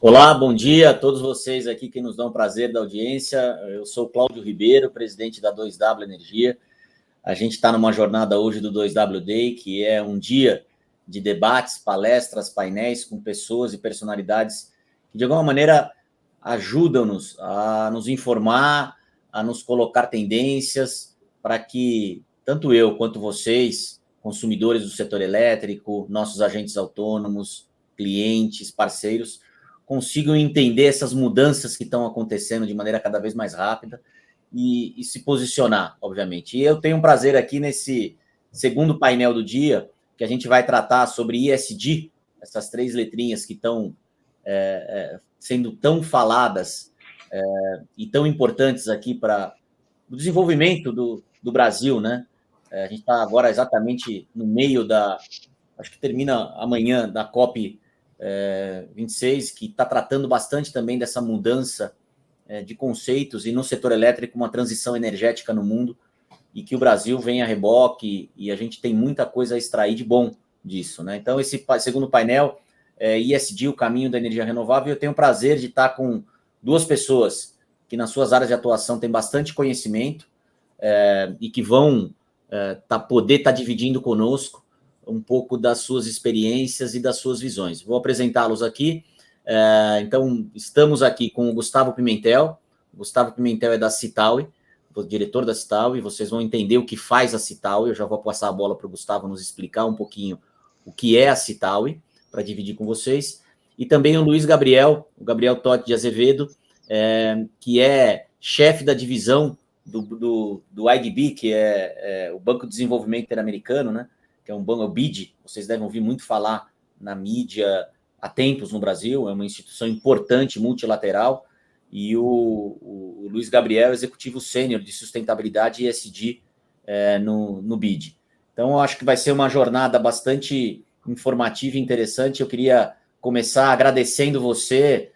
Olá, bom dia a todos vocês aqui que nos dão prazer da audiência. Eu sou Cláudio Ribeiro, presidente da 2W Energia. A gente está numa jornada hoje do 2W Day, que é um dia de debates, palestras, painéis com pessoas e personalidades que, de alguma maneira, ajudam-nos a nos informar, a nos colocar tendências para que tanto eu quanto vocês, consumidores do setor elétrico, nossos agentes autônomos, clientes, parceiros, consigam entender essas mudanças que estão acontecendo de maneira cada vez mais rápida e se posicionar, obviamente. E eu tenho um prazer aqui nesse segundo painel do dia, que a gente vai tratar sobre ESG, essas três letrinhas que estão sendo tão faladas e tão importantes aqui para o desenvolvimento do Brasil, né? A gente está agora exatamente no meio acho que termina amanhã, da COP 26, que está tratando bastante também dessa mudança de conceitos e no setor elétrico uma transição energética no mundo e que o Brasil vem a reboque e a gente tem muita coisa a extrair de bom disso, né? Então, esse segundo painel, ESG, o caminho da energia renovável, eu tenho o prazer de estar com duas pessoas que nas suas áreas de atuação têm bastante conhecimento e que vão poder estar dividindo conosco um pouco das suas experiências e das suas visões. Vou apresentá-los aqui. Então, estamos aqui com o Gustavo Pimentel. O Gustavo Pimentel é da Citaui, o diretor da Citaui. Vocês vão entender o que faz a Citaui. Eu já vou passar a bola para o Gustavo nos explicar um pouquinho o que é a Citaui, para dividir com vocês. E também o Luiz Gabriel, o Gabriel Totti de Azevedo, que é chefe da divisão do IDB, que é o Banco de Desenvolvimento Interamericano, né? Que é um banco, é o BID, vocês devem ouvir muito falar na mídia há tempos no Brasil, é uma instituição importante, multilateral, e o Luiz Gabriel, executivo sênior de sustentabilidade e ESG no BID. Então, eu acho que vai ser uma jornada bastante informativa e interessante. Eu queria começar agradecendo você,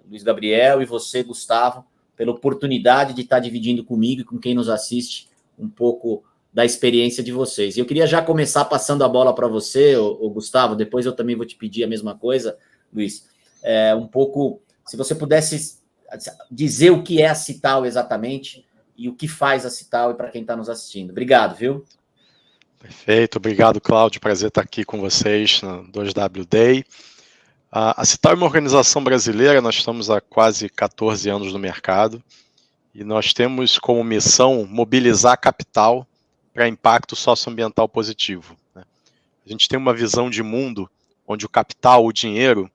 Luiz Gabriel, e você, Gustavo, pela oportunidade de estar dividindo comigo e com quem nos assiste um pouco da experiência de vocês. Eu queria já começar passando a bola para você, o Gustavo, depois eu também vou te pedir a mesma coisa, Luiz, um pouco, se você pudesse dizer o que é a Citaui exatamente e o que faz a Citaui para quem está nos assistindo. Obrigado, viu? Perfeito, obrigado, Cláudio, prazer estar aqui com vocês no 2W Day. A Citaui é uma organização brasileira, nós estamos há quase 14 anos no mercado e nós temos como missão mobilizar capital para impacto socioambiental positivo. A gente tem uma visão de mundo onde o capital, o dinheiro,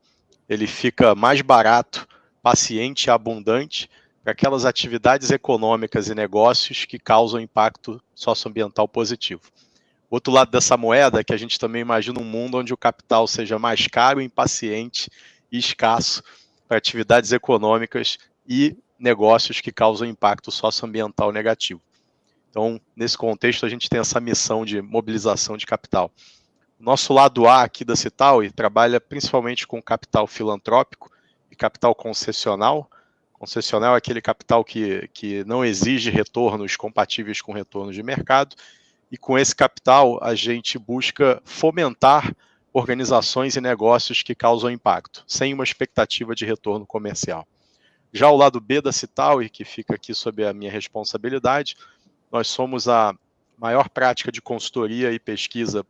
ele fica mais barato, paciente e abundante para aquelas atividades econômicas e negócios que causam impacto socioambiental positivo. O outro lado dessa moeda é que a gente também imagina um mundo onde o capital seja mais caro, impaciente e escasso para atividades econômicas e negócios que causam impacto socioambiental negativo. Então, nesse contexto, a gente tem essa missão de mobilização de capital. O nosso lado A aqui da Citaui trabalha principalmente com capital filantrópico e capital concessional. Concessional é aquele capital que não exige retornos compatíveis com retornos de mercado. E com esse capital, a gente busca fomentar organizações e negócios que causam impacto, sem uma expectativa de retorno comercial. Já o lado B da Citaui, que fica aqui sob a minha responsabilidade, nós somos a maior prática de consultoria e pesquisa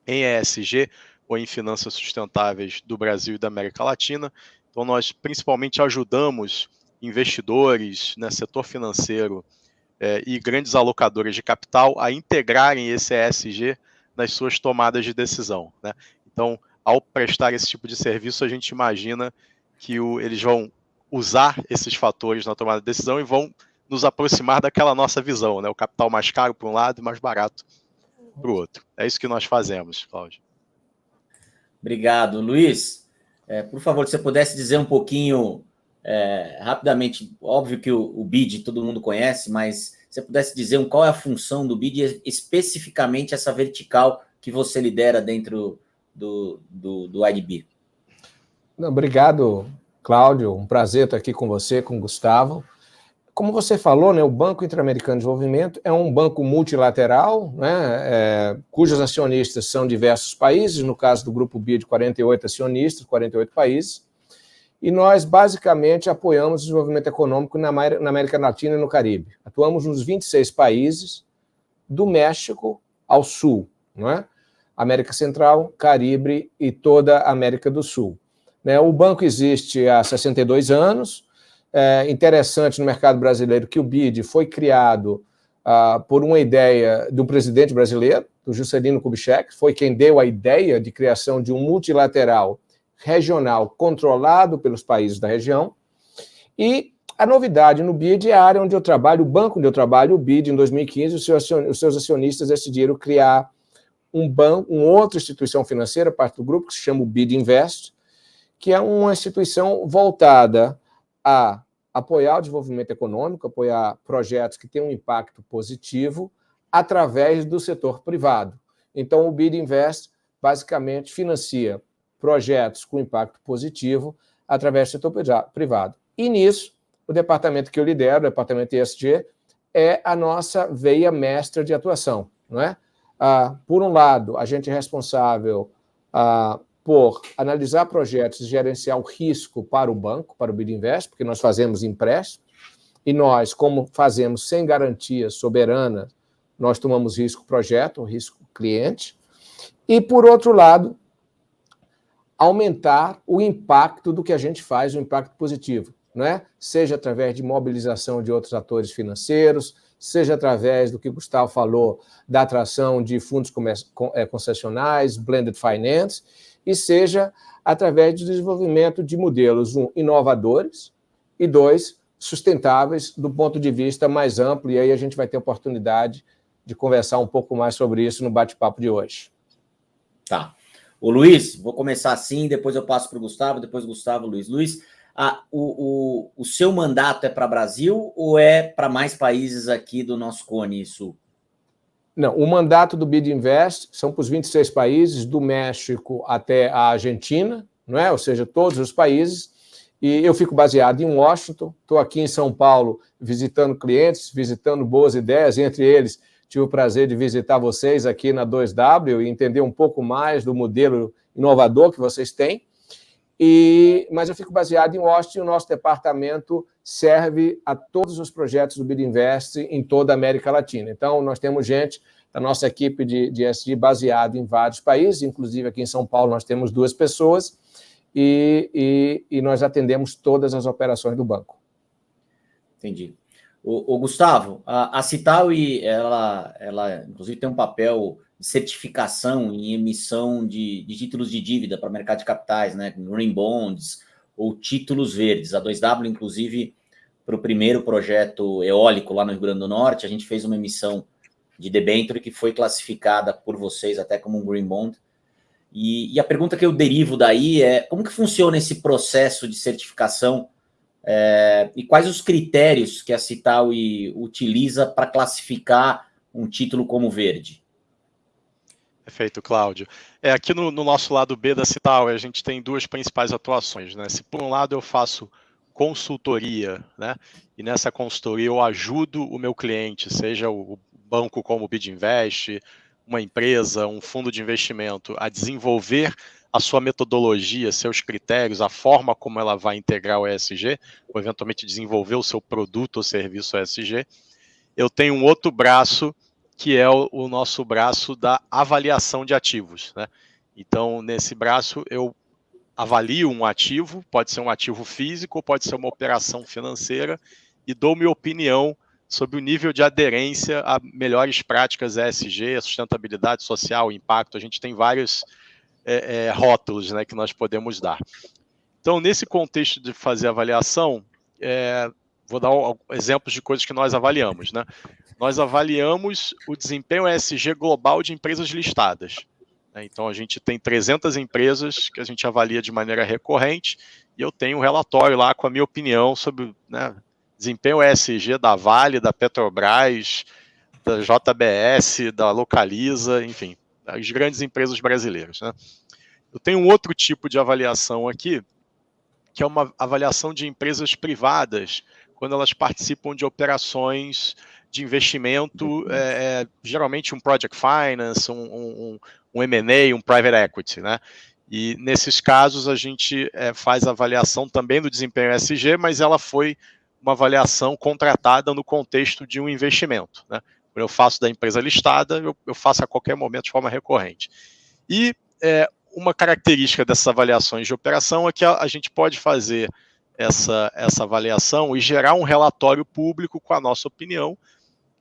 em ESG, ou em finanças sustentáveis do Brasil e da América Latina. Então, nós principalmente ajudamos investidores, setor financeiro e grandes alocadores de capital a integrarem esse ESG nas suas tomadas de decisão. Então, ao prestar esse tipo de serviço, a gente imagina que eles vão usar esses fatores na tomada de decisão e vão nos aproximar daquela nossa visão, o capital mais caro para um lado e mais barato para o outro. É isso que nós fazemos, Cláudio. Obrigado, Luiz. Por favor, se você pudesse dizer um pouquinho, rapidamente, óbvio que o BID todo mundo conhece, mas se você pudesse dizer qual é a função do BID, especificamente essa vertical que você lidera dentro do IDB. Obrigado, Cláudio. Um prazer estar aqui com você, com o Gustavo. Como você falou, o Banco Interamericano de Desenvolvimento é um banco multilateral, cujos acionistas são diversos países, no caso do Grupo BID, 48 acionistas, 48 países, e nós basicamente apoiamos o desenvolvimento econômico na América Latina e no Caribe. Atuamos nos 26 países, do México ao Sul, não é? América Central, Caribe e toda a América do Sul. O banco existe há 62 anos. É interessante no mercado brasileiro que o BID foi criado por uma ideia do presidente brasileiro, do Juscelino Kubitschek, foi quem deu a ideia de criação de um multilateral regional controlado pelos países da região. E a novidade no BID é a área onde eu trabalho, o banco onde eu trabalho, o BID, em 2015, os seus acionistas decidiram criar um banco, uma outra instituição financeira, parte do grupo, que se chama o BID Invest, que é uma instituição voltada a apoiar o desenvolvimento econômico, apoiar projetos que têm um impacto positivo através do setor privado. Então, o BID Invest basicamente financia projetos com impacto positivo através do setor privado. E nisso, o departamento que eu lidero, o departamento ESG, é a nossa veia mestra de atuação, não é? Por um lado, a gente é responsável por analisar projetos e gerenciar o risco para o banco, para o BID Invest, porque nós fazemos empréstimo, e nós, como fazemos sem garantia soberana, nós tomamos risco projeto, risco cliente, e, por outro lado, aumentar o impacto do que a gente faz, o impacto positivo, não é? Seja através de mobilização de outros atores financeiros, seja através do que o Gustavo falou, da atração de fundos concessionais, blended finance, e seja através do desenvolvimento de modelos, inovadores, e dois, sustentáveis do ponto de vista mais amplo, e aí a gente vai ter oportunidade de conversar um pouco mais sobre isso no bate-papo de hoje. Tá. Ô Luiz, vou começar assim, depois eu passo para o Gustavo, depois Gustavo, Luiz. Luiz, o seu mandato é para Brasil ou é para mais países aqui do nosso Cone Sul? Não, o mandato do BID Invest são para os 26 países, do México até a Argentina, não é? Ou seja, todos os países. E eu fico baseado em Washington, estou aqui em São Paulo visitando clientes, visitando boas ideias, entre eles tive o prazer de visitar vocês aqui na 2W e entender um pouco mais do modelo inovador que vocês têm. Mas eu fico baseado em Washington e o nosso departamento serve a todos os projetos do BID Invest em toda a América Latina. Então, nós temos gente da nossa equipe de ESG baseada em vários países, inclusive aqui em São Paulo nós temos 2 pessoas, e nós atendemos todas as operações do banco. Entendi. O Gustavo, a Citaui, ela inclusive tem um papel de certificação em emissão de títulos de dívida para o mercado de capitais, né? Green Bonds ou títulos verdes. A 2W, inclusive, para o primeiro projeto eólico lá no Rio Grande do Norte, a gente fez uma emissão de debênture que foi classificada por vocês até como um Green Bond. E a pergunta que eu derivo daí é como que funciona esse processo de certificação e quais os critérios que a Citaui utiliza para classificar um título como verde? Perfeito, Cláudio. Aqui no nosso lado B da Citaui, a gente tem 2 principais atuações, né? Se por um lado eu faço consultoria, né? E nessa consultoria eu ajudo o meu cliente, seja o banco como o BID Invest, uma empresa, um fundo de investimento, a desenvolver a sua metodologia, seus critérios, a forma como ela vai integrar o ESG, ou eventualmente desenvolver o seu produto ou serviço ESG. Eu tenho um outro braço, que é o nosso braço da avaliação de ativos, né? Então, nesse braço, eu avalio um ativo, pode ser um ativo físico, ou pode ser uma operação financeira, e dou minha opinião sobre o nível de aderência a melhores práticas ESG, a sustentabilidade social, o impacto. A gente tem vários rótulos, né, que nós podemos dar. Então, nesse contexto de fazer avaliação, vou dar exemplos de coisas que nós avaliamos, né? Nós avaliamos o desempenho ESG global de empresas listadas. Então, a gente tem 300 empresas que a gente avalia de maneira recorrente e eu tenho um relatório lá com a minha opinião sobre, né, desempenho ESG da Vale, da Petrobras, da JBS, da Localiza, enfim, as grandes empresas brasileiras, né? Eu tenho um outro tipo de avaliação aqui, que é uma avaliação de empresas privadas, quando elas participam de operações de investimento, geralmente um project finance, um M&A, um private equity, né? E nesses casos a gente faz avaliação também do desempenho ESG, mas ela foi uma avaliação contratada no contexto de um investimento, né? Quando eu faço da empresa listada, eu faço a qualquer momento de forma recorrente. E uma característica dessas avaliações de operação é que a gente pode fazer essa avaliação e gerar um relatório público com a nossa opinião,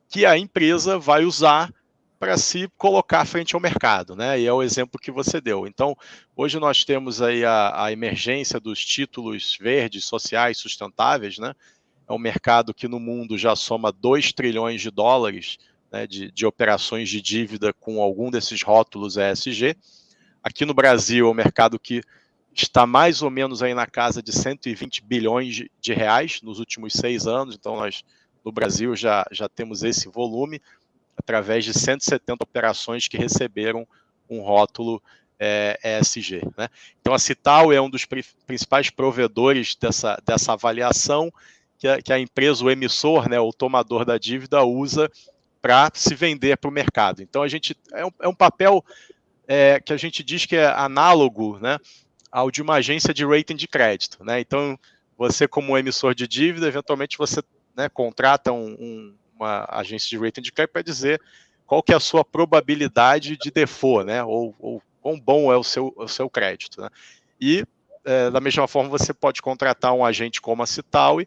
que a empresa vai usar para se colocar frente ao mercado, né? E é o exemplo que você deu. Então, hoje nós temos aí a emergência dos títulos verdes, sociais, sustentáveis, né? É um mercado que no mundo já soma 2 trilhões de dólares, né, de operações de dívida com algum desses rótulos ESG. Aqui no Brasil é um mercado que está mais ou menos aí na casa de 120 bilhões de reais nos últimos 6 anos. Então, nós no Brasil já temos esse volume, através de 170 operações que receberam um rótulo ESG, né? Então a Cital é um dos principais provedores dessa avaliação que a empresa, o emissor, né, o tomador da dívida, usa para se vender para o mercado. Então a gente é um papel que a gente diz que é análogo, né, ao de uma agência de rating de crédito, né? Então você, como emissor de dívida, eventualmente você, né, contrata uma agência de rating de crédito para dizer qual que é a sua probabilidade de default, né? Ou quão bom é o seu crédito, né? E, da mesma forma, você pode contratar um agente como a Citaui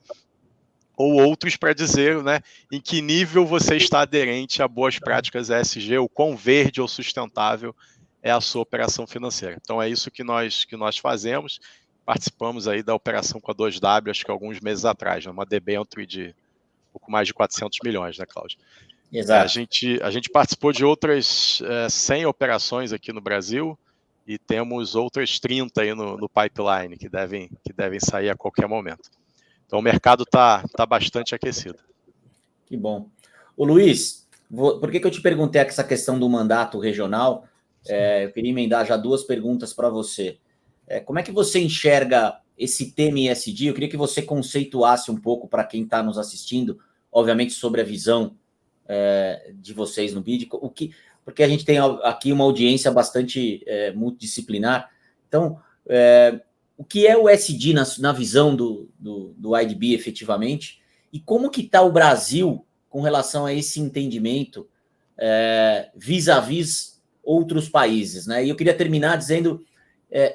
ou outros para dizer, né, em que nível você está aderente a boas práticas ESG, o quão verde ou sustentável é a sua operação financeira. Então, é isso que nós fazemos. Participamos aí da operação com a 2W, acho que alguns meses atrás, né? Uma debênture de pouco mais de 400 milhões, né, Cláudio? Exato. A gente participou de outras 100 operações aqui no Brasil e temos outras 30 aí no pipeline que devem sair a qualquer momento. Então o mercado está bastante aquecido. Que bom. Ô Luiz, por que eu te perguntei essa questão do mandato regional? Eu queria emendar já 2 perguntas para você. Como é que você enxerga esse tema ESG? Eu queria que você conceituasse um pouco para quem está nos assistindo, obviamente sobre a visão de vocês no BID, porque a gente tem aqui uma audiência bastante multidisciplinar. Então, o que é o ESG na visão do IDB efetivamente? E como que está o Brasil com relação a esse entendimento vis-à-vis outros países, né? E eu queria terminar dizendo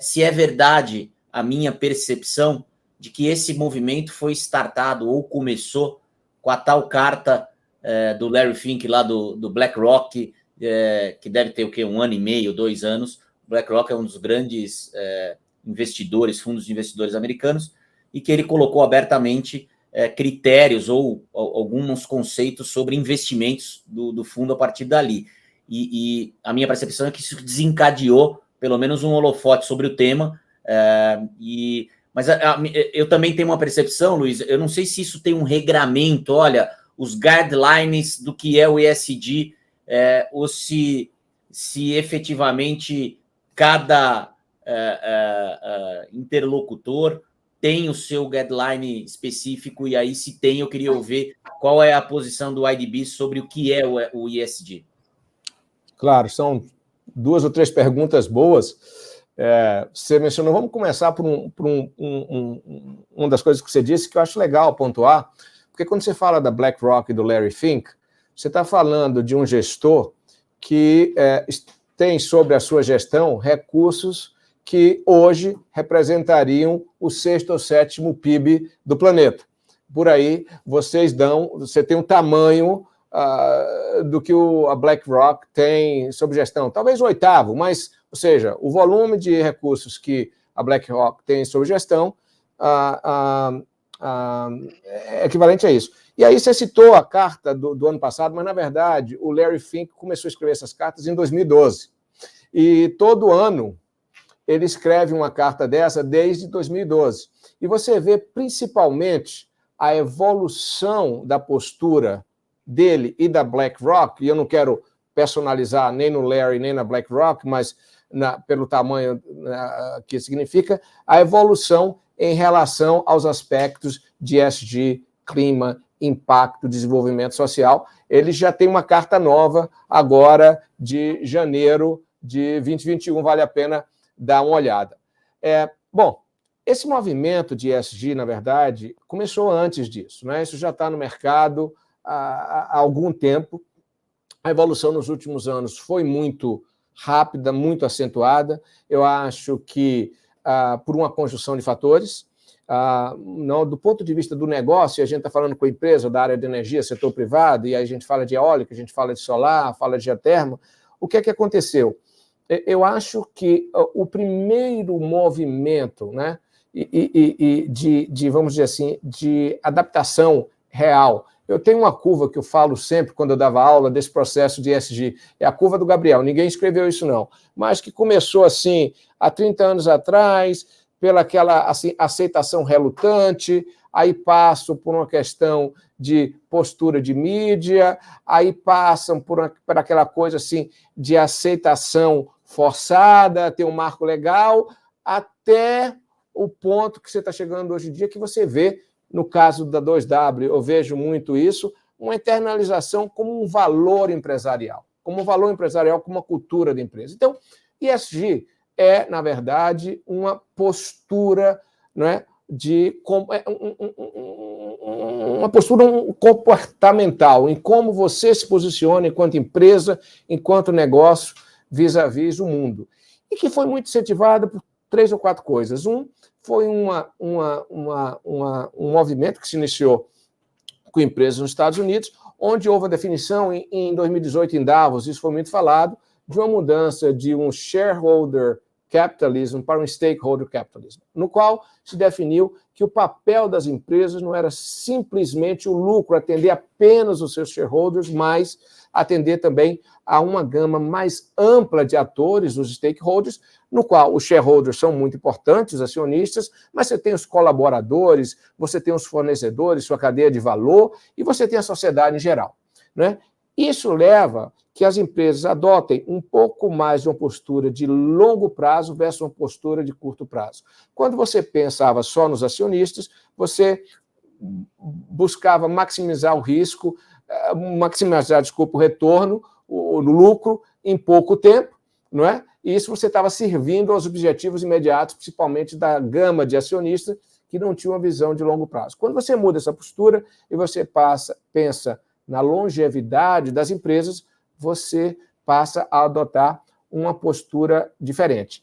se é verdade a minha percepção de que esse movimento foi startado ou começou com a tal carta do Larry Fink lá do BlackRock, que deve ter o quê? 1 ano e meio, 2 anos. O BlackRock é um dos grandes fundos de investidores americanos, e que ele colocou abertamente critérios ou alguns conceitos sobre investimentos do fundo a partir dali. E a minha percepção é que isso desencadeou pelo menos um holofote sobre o tema, mas eu também tenho uma percepção, Luiz, eu não sei se isso tem um regramento, olha, os guidelines do que é o ESG, ou se efetivamente cada interlocutor tem o seu guideline específico, e aí se tem, eu queria ouvir qual é a posição do IDB sobre o que é o ESG. Claro, são 2 ou 3 perguntas boas. Você mencionou, vamos começar por uma das coisas que você disse que eu acho legal pontuar, porque quando você fala da BlackRock e do Larry Fink, você está falando de um gestor que tem sobre a sua gestão recursos que hoje representariam o 6º ou 7º PIB do planeta. Por aí, você tem um tamanho do que a BlackRock tem sob gestão, talvez o 8º, mas, ou seja, o volume de recursos que a BlackRock tem sob gestão é equivalente a isso. E aí você citou a carta do ano passado, mas, na verdade, o Larry Fink começou a escrever essas cartas em 2012. E todo ano ele escreve uma carta dessa desde 2012. E você vê, principalmente, a evolução da postura dele e da BlackRock, e eu não quero personalizar nem no Larry nem na BlackRock, mas pelo tamanho que significa, a evolução em relação aos aspectos de ESG, clima, impacto, desenvolvimento social. Ele já tem uma carta nova agora de janeiro de 2021, vale a pena dar uma olhada. Bom, esse movimento de ESG, na verdade, começou antes disso, né? Isso já está no mercado há algum tempo. A evolução nos últimos anos foi muito rápida, muito acentuada. Eu acho que por uma conjunção de fatores. Do ponto de vista do negócio, a gente está falando com a empresa da área de energia, setor privado, e aí a gente fala de eólica, a gente fala de solar, fala de geoterma. O que é que aconteceu? Eu acho que o primeiro movimento, né, vamos dizer assim, de adaptação real. Eu tenho uma curva que eu falo sempre quando eu dava aula desse processo de ESG, é a curva do Gabriel, ninguém escreveu isso não, mas que começou assim há 30 anos atrás, pela aquela assim, aceitação relutante, aí passam por uma questão de postura de mídia, aí passam por aquela coisa assim de aceitação forçada, ter um marco legal, até o ponto que você está chegando hoje em dia, que você vê, no caso da 2W, eu vejo muito isso, uma internalização como um valor empresarial, como uma cultura de empresa. Então, ESG é, na verdade, uma postura, não é, uma postura comportamental em como você se posiciona enquanto empresa, enquanto negócio, vis-à-vis o mundo. E que foi muito incentivada por 3 ou 4 coisas. Foi um movimento que se iniciou com empresas nos Estados Unidos, onde houve a definição, em 2018, em Davos, isso foi muito falado, de uma mudança de um shareholder capitalism para um stakeholder capitalism, no qual se definiu que o papel das empresas não era simplesmente o lucro, atender apenas os seus shareholders, mas atender também a uma gama mais ampla de atores, os stakeholders, no qual os shareholders são muito importantes, os acionistas, mas você tem os colaboradores, você tem os fornecedores, sua cadeia de valor, e você tem a sociedade em geral, né? Isso leva que as empresas adotem um pouco mais de uma postura de longo prazo versus uma postura de curto prazo. Quando você pensava só nos acionistas, você buscava maximizar o risco, o retorno, o lucro em pouco tempo, não é? E isso você estava servindo aos objetivos imediatos, principalmente da gama de acionistas que não tinham uma visão de longo prazo. Quando você muda essa postura e você pensa na longevidade das empresas, você passa a adotar uma postura diferente.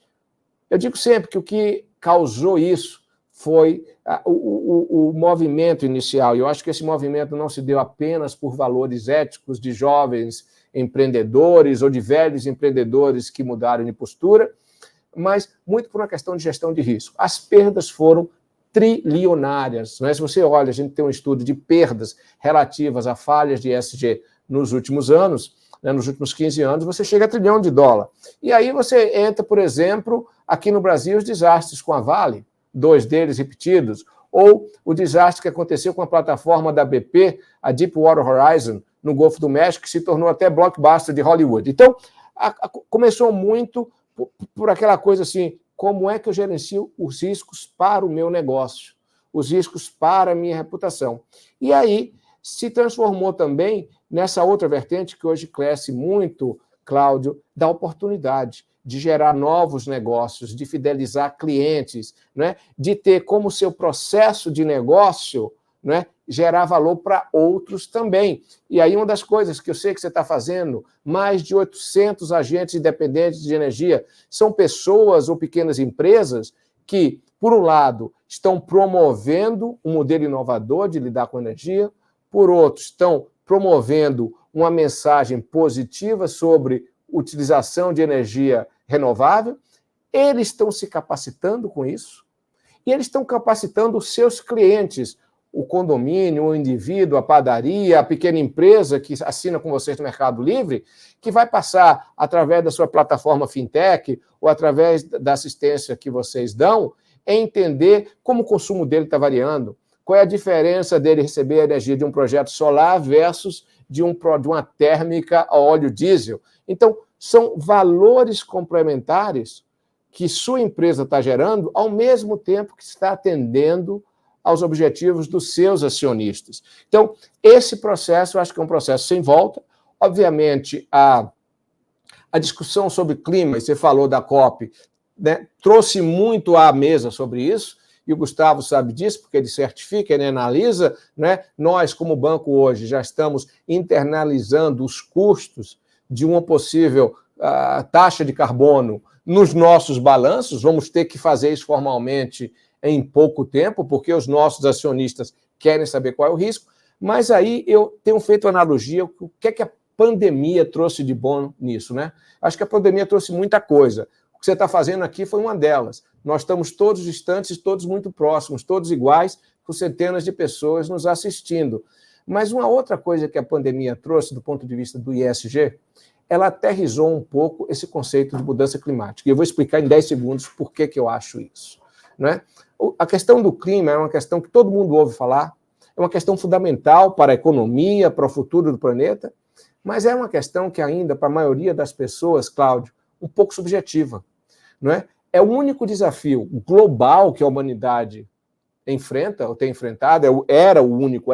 Eu digo sempre que o que causou isso foi o movimento inicial, e eu acho que esse movimento não se deu apenas por valores éticos de jovens empreendedores ou de velhos empreendedores que mudaram de postura, mas muito por uma questão de gestão de risco. As perdas foram trilionárias. Né? Se você olha, a gente tem um estudo de perdas relativas a falhas de ESG nos últimos anos, né, nos últimos 15 anos, você chega a $1 trilhão. E aí você entra, por exemplo, aqui no Brasil, os desastres com a Vale, 2 deles repetidos, ou o desastre que aconteceu com a plataforma da BP, a Deepwater Horizon, no Golfo do México, que se tornou até blockbuster de Hollywood. Então, começou muito por aquela coisa assim, como é que eu gerencio os riscos para o meu negócio, os riscos para a minha reputação. E aí se transformou também nessa outra vertente que hoje cresce muito, Cláudio, da oportunidade de gerar novos negócios, de fidelizar clientes, né? De ter como seu processo de negócio, né, gerar valor para outros também. E aí uma das coisas que eu sei que você está fazendo, mais de 800 agentes independentes de energia, são pessoas ou pequenas empresas que, por um lado, estão promovendo um modelo inovador de lidar com energia, por outro, estão promovendo uma mensagem positiva sobre utilização de energia renovável, eles estão se capacitando com isso, e eles estão capacitando os seus clientes, o condomínio, o indivíduo, a padaria, a pequena empresa que assina com vocês no Mercado Livre, que vai passar, através da sua plataforma fintech ou através da assistência que vocês dão, entender como o consumo dele está variando, qual é a diferença dele receber a energia de um projeto solar versus de uma térmica a óleo diesel. Então, são valores complementares que sua empresa está gerando ao mesmo tempo que está atendendo aos objetivos dos seus acionistas. Então, esse processo, eu acho que é um processo sem volta. Obviamente, a discussão sobre clima, e você falou da COP, né, trouxe muito à mesa sobre isso, e o Gustavo sabe disso, porque ele certifica, ele analisa, né? Nós, como banco hoje, já estamos internalizando os custos de uma possível taxa de carbono nos nossos balanços, vamos ter que fazer isso formalmente em pouco tempo, porque os nossos acionistas querem saber qual é o risco, mas aí eu tenho feito analogia, o que é que a pandemia trouxe de bom nisso, né? Acho que a pandemia trouxe muita coisa. O que você está fazendo aqui foi uma delas. Nós estamos todos distantes, todos muito próximos, todos iguais, com centenas de pessoas nos assistindo. Mas uma outra coisa que a pandemia trouxe, do ponto de vista do ESG, ela aterrizou um pouco esse conceito de mudança climática. E eu vou explicar em 10 segundos por que eu acho isso. Né? A questão do clima é uma questão que todo mundo ouve falar, é uma questão fundamental para a economia, para o futuro do planeta, mas é uma questão que ainda, para a maioria das pessoas, Cláudio, um pouco subjetiva. Não é? É o único desafio global que a humanidade enfrenta, ou tem enfrentado, era o único,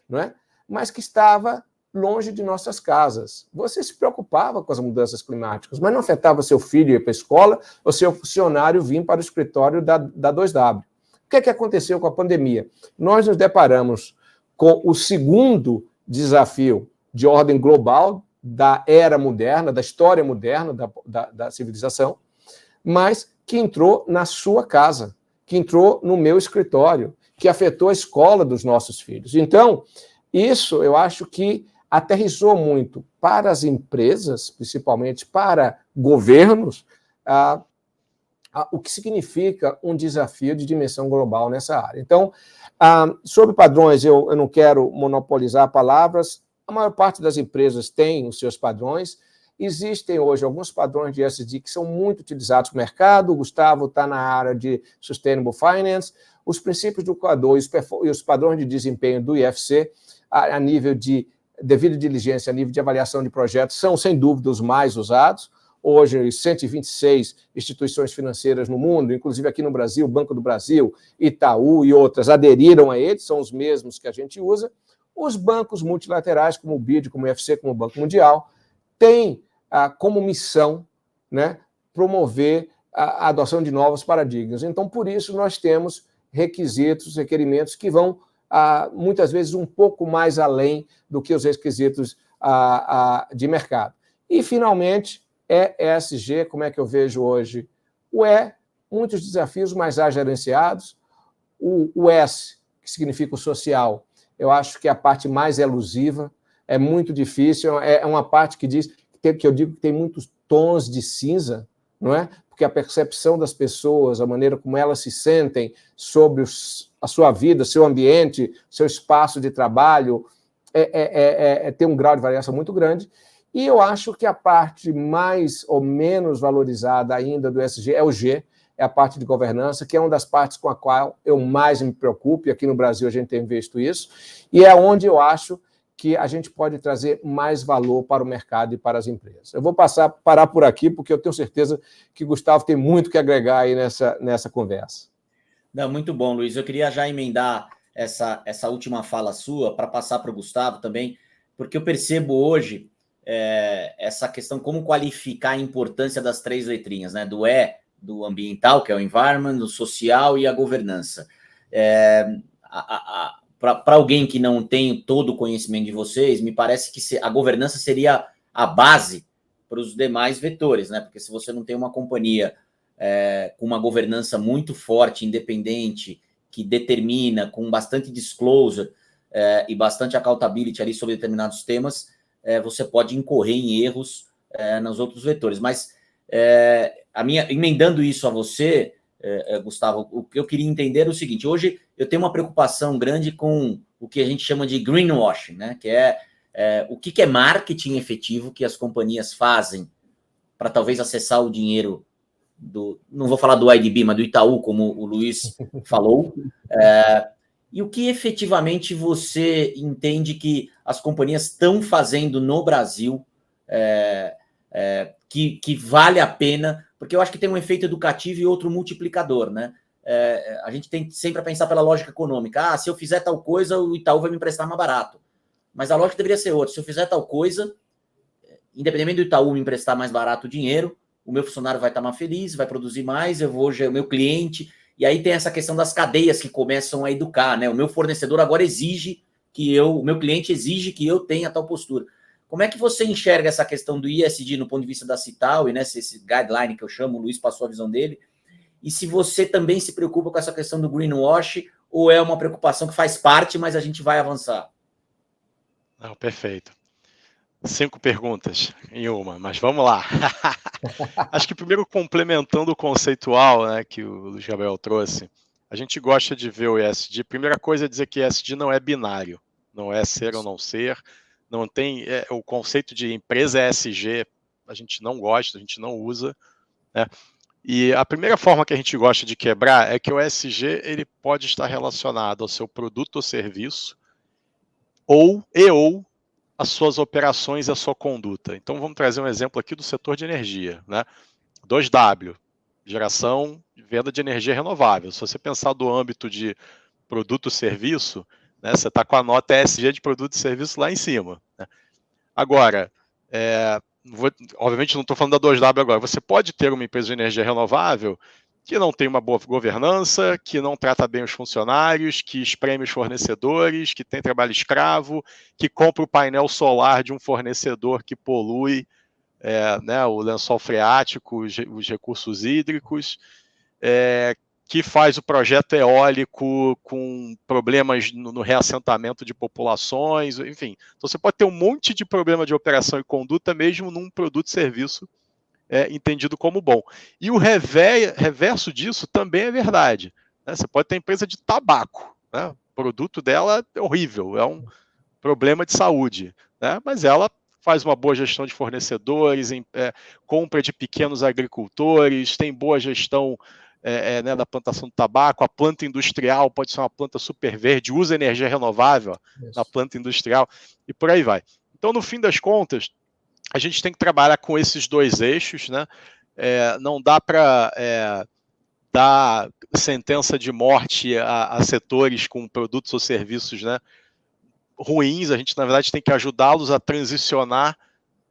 não é? Mas que estava longe de nossas casas. Você se preocupava com as mudanças climáticas, mas não afetava seu filho ir para a escola ou seu funcionário vir para o escritório da 2W. O que é que aconteceu com a pandemia? Nós nos deparamos com o segundo desafio de ordem global da era moderna, da história moderna, da civilização, mas que entrou na sua casa, que entrou no meu escritório, que afetou a escola dos nossos filhos. Então, isso eu acho que aterrissou muito para as empresas, principalmente para governos, o que significa um desafio de dimensão global nessa área. Então, sobre padrões, eu não quero monopolizar palavras, a maior parte das empresas tem os seus padrões. Existem hoje alguns padrões de ESG que são muito utilizados no mercado. O Gustavo está na área de Sustainable Finance. Os princípios do Equador e os padrões de desempenho do IFC, a nível de devida diligência, a nível de avaliação de projetos, são, sem dúvida, os mais usados. Hoje, 126 instituições financeiras no mundo, inclusive aqui no Brasil, Banco do Brasil, Itaú e outras, aderiram a eles, são os mesmos que a gente usa. Os bancos multilaterais, como o BID, como o IFC, como o Banco Mundial, têm como missão, né, promover a adoção de novos paradigmas. Então, por isso, nós temos requerimentos que vão, muitas vezes, um pouco mais além do que os requisitos de mercado. E, finalmente, ESG, como é que eu vejo hoje? O E, muitos desafios, mas há gerenciados. O S, que significa o social, eu acho que é a parte mais elusiva, é muito difícil, é uma parte que eu digo que tem muitos tons de cinza, não é? Porque a percepção das pessoas, a maneira como elas se sentem sobre a sua vida, seu ambiente, seu espaço de trabalho, tem um grau de variação muito grande. E eu acho que a parte mais ou menos valorizada ainda do ESG é o G, é a parte de governança, que é uma das partes com a qual eu mais me preocupo, e aqui no Brasil a gente tem visto isso, e é onde eu acho que a gente pode trazer mais valor para o mercado e para as empresas. Eu vou parar por aqui, porque eu tenho certeza que o Gustavo tem muito que agregar aí nessa conversa. Não, muito bom, Luiz. Eu queria já emendar essa última fala sua para passar para o Gustavo também, porque eu percebo hoje essa questão, como qualificar a importância das 3 letrinhas, né? Do E, do ambiental, que é o environment, do social e a governança. Para alguém que não tem todo o conhecimento de vocês, me parece que a governança seria a base para os demais vetores, né? Porque se você não tem uma companhia com uma governança muito forte, independente, que determina, com bastante disclosure e bastante accountability ali sobre determinados temas, você pode incorrer em erros nos outros vetores. Mas, emendando isso a você, Gustavo, o que eu queria entender é o seguinte: hoje eu tenho uma preocupação grande com o que a gente chama de greenwashing, né? Que o que é marketing efetivo que as companhias fazem para talvez acessar o dinheiro não vou falar do IDB, mas do Itaú, como o Luiz falou, e o que efetivamente você entende que as companhias estão fazendo no Brasil que vale a pena, porque eu acho que tem um efeito educativo e outro multiplicador, né? A gente tem sempre a pensar pela lógica econômica. Se eu fizer tal coisa, o Itaú vai me emprestar mais barato. Mas a lógica deveria ser outra. Se eu fizer tal coisa, independente do Itaú me emprestar mais barato o dinheiro, o meu funcionário vai estar mais feliz, vai produzir mais, o meu cliente... E aí tem essa questão das cadeias que começam a educar, né? O meu fornecedor agora exige o meu cliente exige que eu tenha tal postura. Como é que você enxerga essa questão do ESG no ponto de vista da Cital e esse guideline que eu chamo, o Luiz passou a visão dele, e se você também se preocupa com essa questão do greenwash ou é uma preocupação que faz parte, mas a gente vai avançar? Não, perfeito. 5 perguntas em uma, mas vamos lá. Acho que primeiro, complementando o conceitual, né, que o Luiz Gabriel trouxe, a gente gosta de ver o ESG. Primeira coisa é dizer que ESG não é binário, não é ser ou não ser, não tem o conceito de empresa ESG, a gente não gosta, a gente não usa, né? E a primeira forma que a gente gosta de quebrar é que o ESG ele pode estar relacionado ao seu produto ou serviço ou as suas operações e a sua conduta. Então vamos trazer um exemplo aqui do setor de energia, né? 2W, geração e venda de energia renovável. Se você pensar do âmbito de produto e serviço, né, você está com a nota ESG de produto e serviço lá em cima, né? Agora, obviamente não estou falando da 2W agora, você pode ter uma empresa de energia renovável que não tem uma boa governança, que não trata bem os funcionários, que espreme os fornecedores, que tem trabalho escravo, que compra o painel solar de um fornecedor que polui né, o lençol freático, os recursos hídricos, que faz o projeto eólico com problemas no reassentamento de populações, enfim. Então você pode ter um monte de problema de operação e conduta mesmo num produto e serviço entendido como bom. E o reverso disso também é verdade, né? Você pode ter empresa de tabaco, né? O produto dela é horrível, é um problema de saúde, né? Mas ela faz uma boa gestão de fornecedores, compra de pequenos agricultores, tem boa gestão né, da plantação do tabaco, a planta industrial pode ser uma planta super verde, usa energia renovável na planta industrial e por aí vai. Então, no fim das contas, a gente tem que trabalhar com esses dois eixos, né? Não dá para dar sentença de morte a setores com produtos ou serviços, né, ruins. A gente, na verdade, tem que ajudá-los a transicionar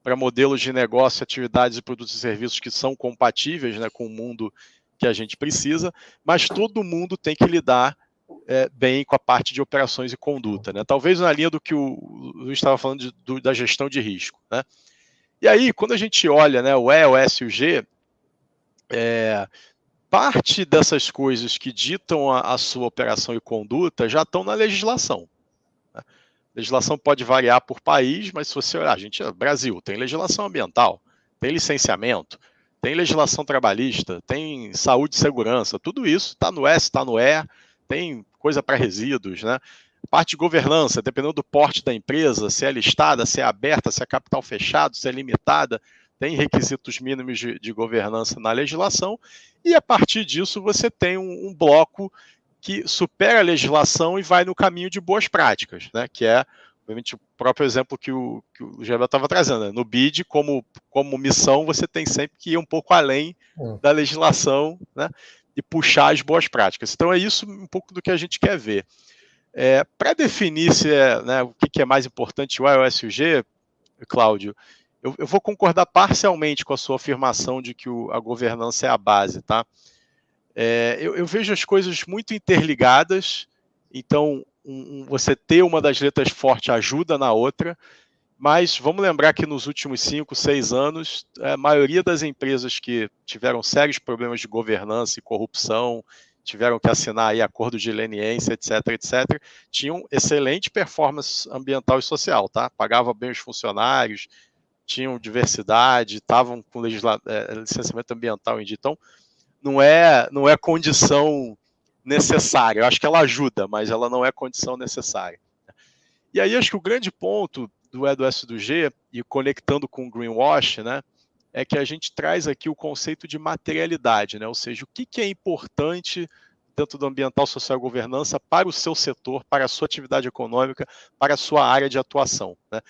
para modelos de negócio, atividades, produtos e serviços que são compatíveis, né, com o mundo que a gente precisa, mas todo mundo tem que lidar bem com a parte de operações e conduta, né? Talvez na linha do que o Luiz estava falando da gestão de risco, né? E aí, quando a gente olha, né, o E, o S e o G, parte dessas coisas que ditam a sua operação e conduta já estão na legislação, né? A legislação pode variar por país, mas se você olhar, Brasil tem legislação ambiental, tem licenciamento, tem legislação trabalhista, tem saúde e segurança, tudo isso está no S, está no E, tem coisa para resíduos, né? Parte de governança, dependendo do porte da empresa, se é listada, se é aberta, se é capital fechado, se é limitada, tem requisitos mínimos de governança na legislação, e a partir disso você tem um bloco que supera a legislação e vai no caminho de boas práticas, né? Que é, obviamente, o próprio exemplo que o Gabriel estava trazendo, né? No BID, como missão, você tem sempre que ir um pouco além da legislação, né? E puxar as boas práticas. Então é isso um pouco do que a gente quer ver. Para definir né, o que é mais importante, o iOS e o G, Cláudio, eu vou concordar parcialmente com a sua afirmação de que a governança é a base, tá? Eu vejo as coisas muito interligadas, então você ter uma das letras forte ajuda na outra, mas vamos lembrar que nos últimos 5, 6 anos, a maioria das empresas que tiveram sérios problemas de governança e corrupção, tiveram que assinar aí acordo de leniência, etc., tinham excelente performance ambiental e social, tá? Pagavam bem os funcionários, tinham diversidade, estavam com licenciamento ambiental em dia. Então, não é condição necessária. Eu acho que ela ajuda, mas ela não é condição necessária. E aí, acho que o grande ponto do E, do S e do G, e conectando com o greenwash, né, é que a gente traz aqui o conceito de materialidade, né? Ou seja, o que é importante dentro do ambiental, social e governança para o seu setor, para a sua atividade econômica, para a sua área de atuação, né?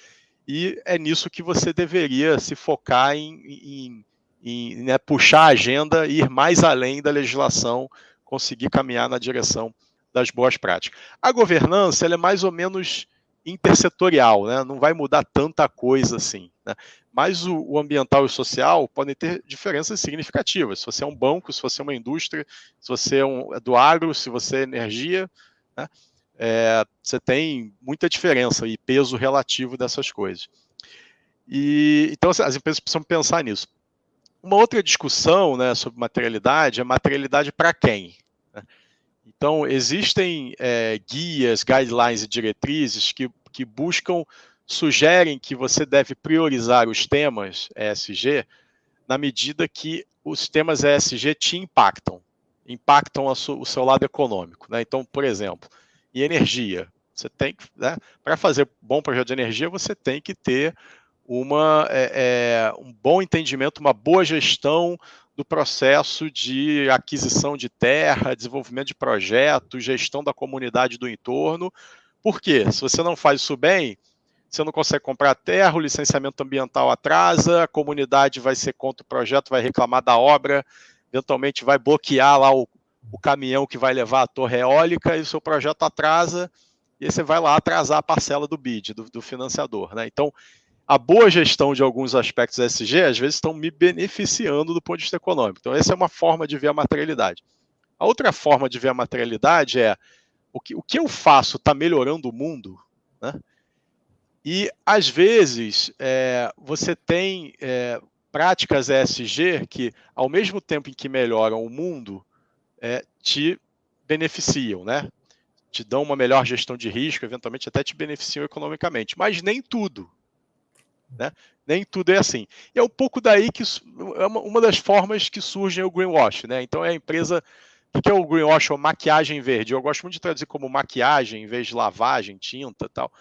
E é nisso que você deveria se focar em né, puxar a agenda e ir mais além da legislação, conseguir caminhar na direção das boas práticas. A governança ela é mais ou menos intersetorial, né? Não vai mudar tanta coisa assim, né? Mas o ambiental e o social podem ter diferenças significativas. Se você é um banco, se você é uma indústria, se você é do agro, se você é energia, né? Você tem muita diferença e peso relativo dessas coisas. Então, as empresas precisam pensar nisso. Uma outra discussão, né, sobre materialidade é materialidade para quem, né? Então, existem guias, guidelines e diretrizes que sugerem que você deve priorizar os temas ESG na medida que os temas ESG te impactam o seu lado econômico, né? Então, por exemplo, em energia, você tem que, né, para fazer bom projeto de energia, você tem que ter um bom entendimento, uma boa gestão do processo de aquisição de terra, desenvolvimento de projetos, gestão da comunidade do entorno. Por quê? Se você não faz isso bem, você não consegue comprar terra, o licenciamento ambiental atrasa, a comunidade vai ser contra o projeto, vai reclamar da obra, eventualmente vai bloquear lá o caminhão que vai levar a torre eólica e o seu projeto atrasa, e aí você vai lá atrasar a parcela do bid, do financiador, né? Então, a boa gestão de alguns aspectos ESG, às vezes, estão me beneficiando do ponto de vista econômico. Então, essa é uma forma de ver a materialidade. A outra forma de ver a materialidade é o que eu faço está melhorando o mundo, né? E, às vezes, você tem práticas ESG que, ao mesmo tempo em que melhoram o mundo, te beneficiam, né? Te dão uma melhor gestão de risco, eventualmente até te beneficiam economicamente, mas nem tudo, né? Nem tudo é assim. E é um pouco daí que é uma das formas que surge o greenwash, né? Então, é a empresa... O que é o greenwash ou maquiagem verde? Eu gosto muito de traduzir como maquiagem em vez de lavagem, tinta e tal.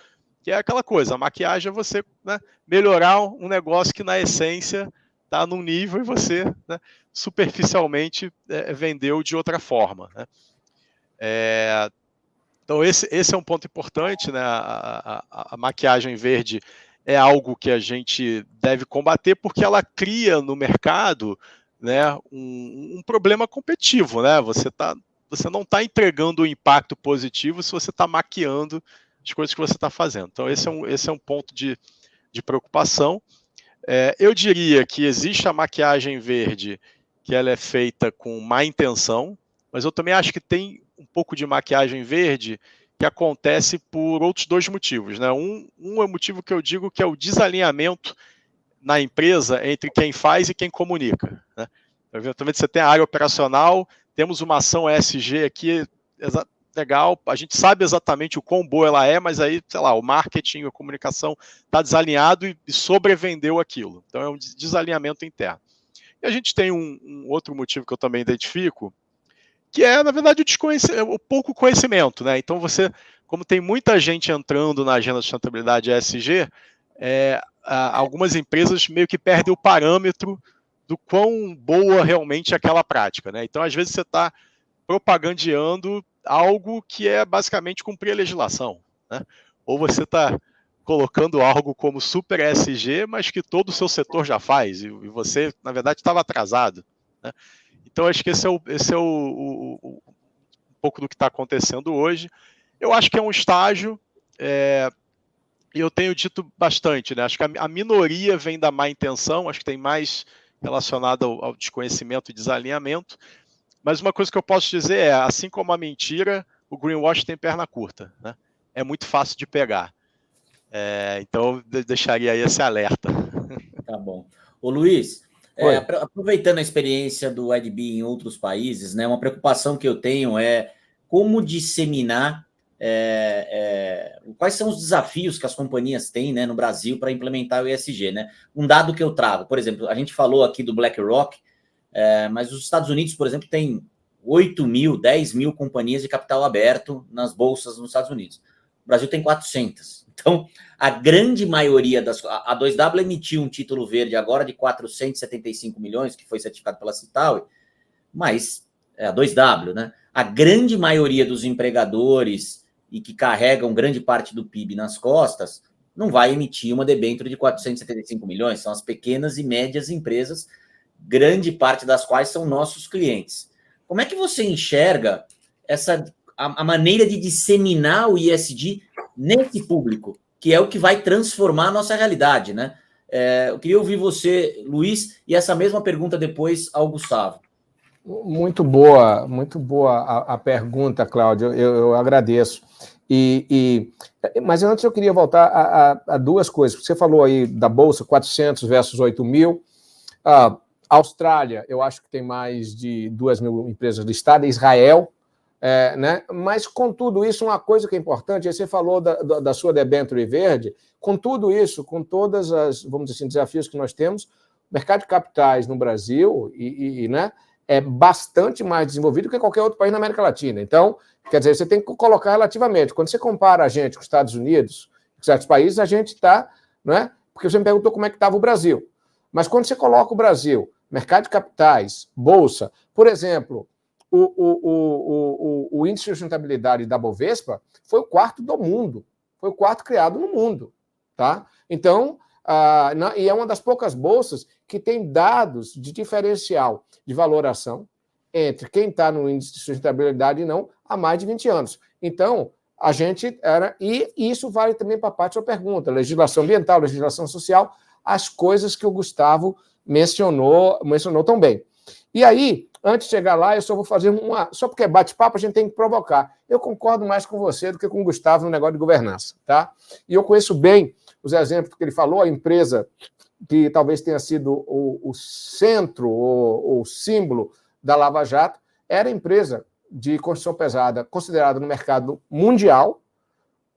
Que é aquela coisa, a maquiagem é você, né, melhorar um negócio que na essência está num nível e você, né, superficialmente vendeu de outra forma, né? Então esse é um ponto importante, né? A maquiagem verde é algo que a gente deve combater porque ela cria no mercado, né, um problema competitivo, né? Você não está entregando o impacto positivo se você está maquiando as coisas que você está fazendo. Então, esse é um ponto de preocupação. Eu diria que existe a maquiagem verde, que ela é feita com má intenção, mas eu também acho que tem um pouco de maquiagem verde que acontece por outros dois motivos, né? Um é o motivo que eu digo que é o desalinhamento na empresa entre quem faz e quem comunica, né? Eventualmente você tem a área operacional, temos uma ação ESG aqui, legal, a gente sabe exatamente o quão boa ela é, mas aí, sei lá, o marketing, a comunicação está desalinhado e sobrevendeu aquilo. Então é um desalinhamento interno. E a gente tem um outro motivo que eu também identifico, que é, na verdade, o pouco conhecimento, né? Então como tem muita gente entrando na agenda de sustentabilidade ESG, algumas empresas meio que perdem o parâmetro do quão boa realmente é aquela prática, né? Então, às vezes, você está propagandeando algo que é basicamente cumprir a legislação, né? Ou você está colocando algo como super ESG, mas que todo o seu setor já faz, e você, na verdade, estava atrasado, né? Então, acho que esse é um pouco do que está acontecendo hoje. Eu acho que é um estágio, e eu tenho dito bastante, né? Acho que a minoria vem da má intenção, acho que tem mais relacionado ao desconhecimento e desalinhamento. Mas uma coisa que eu posso dizer é, assim como a mentira, o greenwash tem perna curta, né? É muito fácil de pegar. Então, eu deixaria aí esse alerta. Tá bom. Ô, Luiz, aproveitando a experiência do IDB em outros países, né, uma preocupação que eu tenho é como disseminar quais são os desafios que as companhias têm, né, no Brasil para implementar o ESG, né? Um dado que eu trago, por exemplo, a gente falou aqui do BlackRock, mas os Estados Unidos, por exemplo, tem 8 mil, 10 mil companhias de capital aberto nas bolsas nos Estados Unidos. O Brasil tem 400. Então, a grande maioria a 2W emitiu um título verde agora de 475 milhões, que foi certificado pela Citaui, mas é a 2W, né? A grande maioria dos empregadores e que carregam grande parte do PIB nas costas não vai emitir uma debênture de 475 milhões, são as pequenas e médias empresas, grande parte das quais são nossos clientes. Como é que você enxerga a maneira de disseminar o ESG nesse público, que é o que vai transformar a nossa realidade, né? Eu queria ouvir você, Luiz, e essa mesma pergunta depois ao Gustavo. Muito boa a pergunta, Cláudio, eu agradeço. Mas antes eu queria voltar a duas coisas. Você falou aí da Bolsa, 400 versus 8 mil. Austrália, eu acho que tem mais de 2 mil empresas listadas, Israel, né? Mas com tudo isso, uma coisa que é importante, aí você falou da sua debênture verde, com tudo isso, com todas as, vamos dizer assim, desafios que nós temos, o mercado de capitais no Brasil né, é bastante mais desenvolvido que qualquer outro país na América Latina. Então, quer dizer, você tem que colocar relativamente. Quando você compara a gente com os Estados Unidos, com certos países, a gente está, né? Porque você me perguntou como é que estava o Brasil. Mas quando você coloca o Brasil, mercado de capitais, bolsa, por exemplo, o índice de sustentabilidade da Bovespa foi o quarto do mundo, foi o quarto criado no mundo, tá? Então, e é uma das poucas bolsas que tem dados de diferencial de valoração entre quem está no índice de sustentabilidade e não há mais de 20 anos. Então, a gente era... E isso vale também para a parte da sua pergunta, legislação ambiental, legislação social, as coisas que o Gustavo mencionou tão bem. E aí, antes de chegar lá, eu só vou fazer só porque é bate-papo, a gente tem que provocar. Eu concordo mais com você do que com o Gustavo no negócio de governança, tá? E eu conheço bem os exemplos que ele falou, a empresa que talvez tenha sido o centro ou o símbolo da Lava Jato, era a empresa de construção pesada considerada no mercado mundial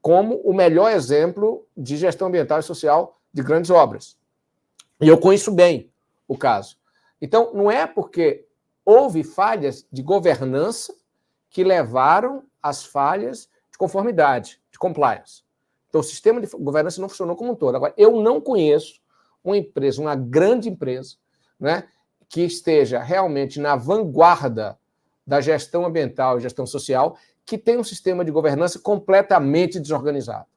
como o melhor exemplo de gestão ambiental e social de grandes obras. E eu conheço bem o caso. Então, não é porque houve falhas de governança que levaram às falhas de conformidade, de compliance. Então, o sistema de governança não funcionou como um todo. Agora, eu não conheço uma empresa, uma grande empresa, né, que esteja realmente na vanguarda da gestão ambiental e gestão social, que tenha um sistema de governança completamente desorganizado,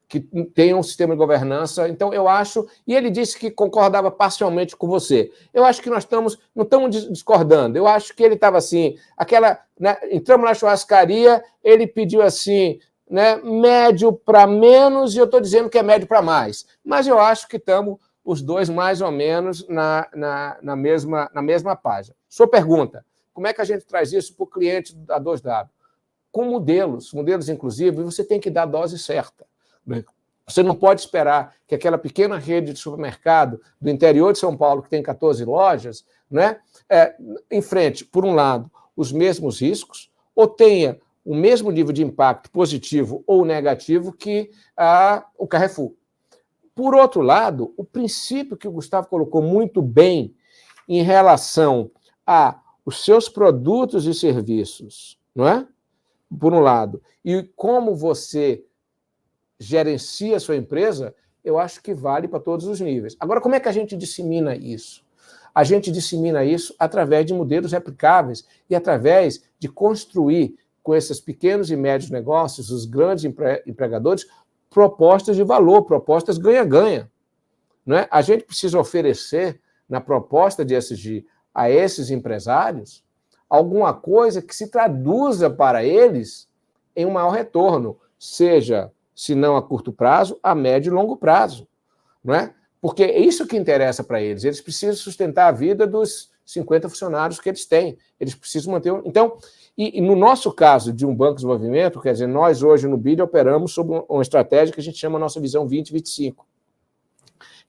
que tenha um sistema de governança. Então, eu acho... E ele disse que concordava parcialmente com você. Eu acho que nós não estamos discordando. Eu acho que ele estava assim... né, entramos na churrascaria, ele pediu assim... né, médio para menos, e eu estou dizendo que é médio para mais. Mas eu acho que estamos os dois mais ou menos na mesma página. Sua pergunta, como é que a gente traz isso para o cliente da 2W? Com modelos inclusive, você tem que dar a dose certa. Você não pode esperar que aquela pequena rede de supermercado do interior de São Paulo, que tem 14 lojas, né, enfrente, por um lado, os mesmos riscos, ou tenha o mesmo nível de impacto positivo ou negativo que o Carrefour. Por outro lado, o princípio que o Gustavo colocou muito bem em relação aos seus produtos e serviços, não é? Por um lado, e como você gerencia a sua empresa, eu acho que vale para todos os níveis. Agora, como é que a gente dissemina isso? A gente dissemina isso através de modelos replicáveis e através de construir com esses pequenos e médios negócios, os grandes empregadores, propostas de valor, propostas ganha-ganha. Não é? A gente precisa oferecer, na proposta de ESG, a esses empresários, alguma coisa que se traduza para eles em um maior retorno, seja, se não a curto prazo, a médio e longo prazo. Não é? Porque é isso que interessa para eles. Eles precisam sustentar a vida dos 50 funcionários que eles têm. Eles precisam manter... Então, e no nosso caso de um banco de desenvolvimento, quer dizer, nós hoje no BID operamos sob uma estratégia que a gente chama Nossa Visão 2025,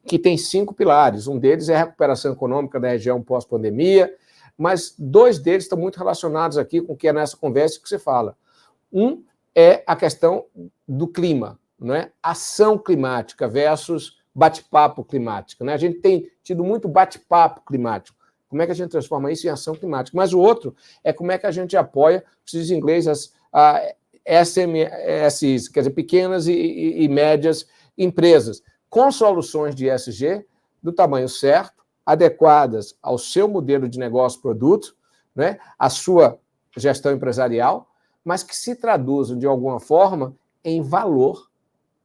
que tem 5 pilares. Um deles é a recuperação econômica da região pós-pandemia, mas 2 deles estão muito relacionados aqui com o que é nessa conversa que você fala. Um é a questão do clima, não é? Ação climática versus bate-papo climático. Né? A gente tem tido muito bate-papo climático. Como é que a gente transforma isso em ação climática? Mas o outro é como é que a gente apoia, se diz em inglês, as SMEs, quer dizer, pequenas e médias empresas, com soluções de ESG do tamanho certo, adequadas ao seu modelo de negócio, produto, né, à sua gestão empresarial, mas que se traduzam, de alguma forma, em valor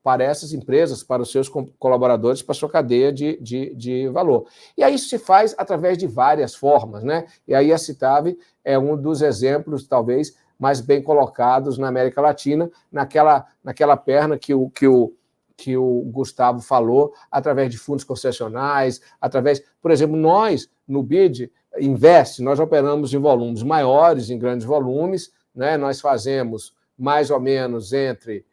para essas empresas, para os seus colaboradores, para a sua cadeia de valor. E aí isso se faz através de várias formas, né? E aí a Citave é um dos exemplos, talvez, mais bem colocados na América Latina, naquela perna que o que o Gustavo falou, através de fundos concessionais, por exemplo, nós, no BID Invest, nós operamos em volumes maiores, em grandes volumes, né? Nós fazemos mais ou menos entre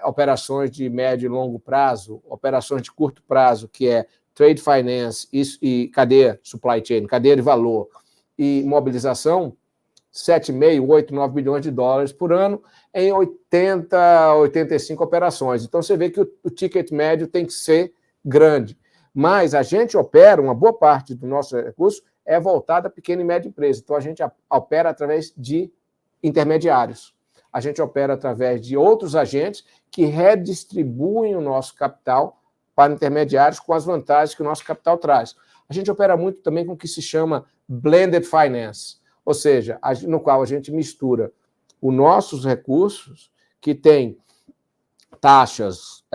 operações de médio e longo prazo, operações de curto prazo, que é trade finance e cadeia supply chain, cadeia de valor e mobilização, 7,5, 8, 9 bilhões de dólares por ano em 80, 85 operações. Então, você vê que o ticket médio tem que ser grande. Mas a gente opera, uma boa parte do nosso recurso é voltada a pequena e média empresa. Então, a gente opera através de intermediários. A gente opera através de outros agentes que redistribuem o nosso capital para intermediários com as vantagens que o nosso capital traz. A gente opera muito também com o que se chama blended finance, ou seja, no qual a gente mistura os nossos recursos, que tem taxas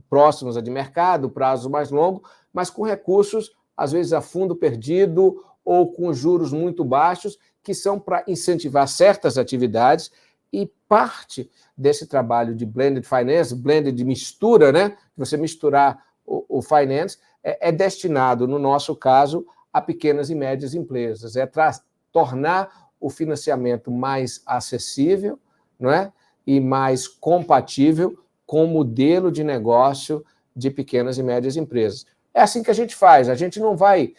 próximas a de mercado, prazo mais longo, mas com recursos, às vezes, a fundo perdido ou com juros muito baixos, que são para incentivar certas atividades, e parte desse trabalho de blended finance, blended de mistura, né? Você misturar o finance, é destinado, no nosso caso, a pequenas e médias empresas, tornar o financiamento mais acessível, não é? E mais compatível com o modelo de negócio de pequenas e médias empresas. É assim que a gente faz, a gente não vai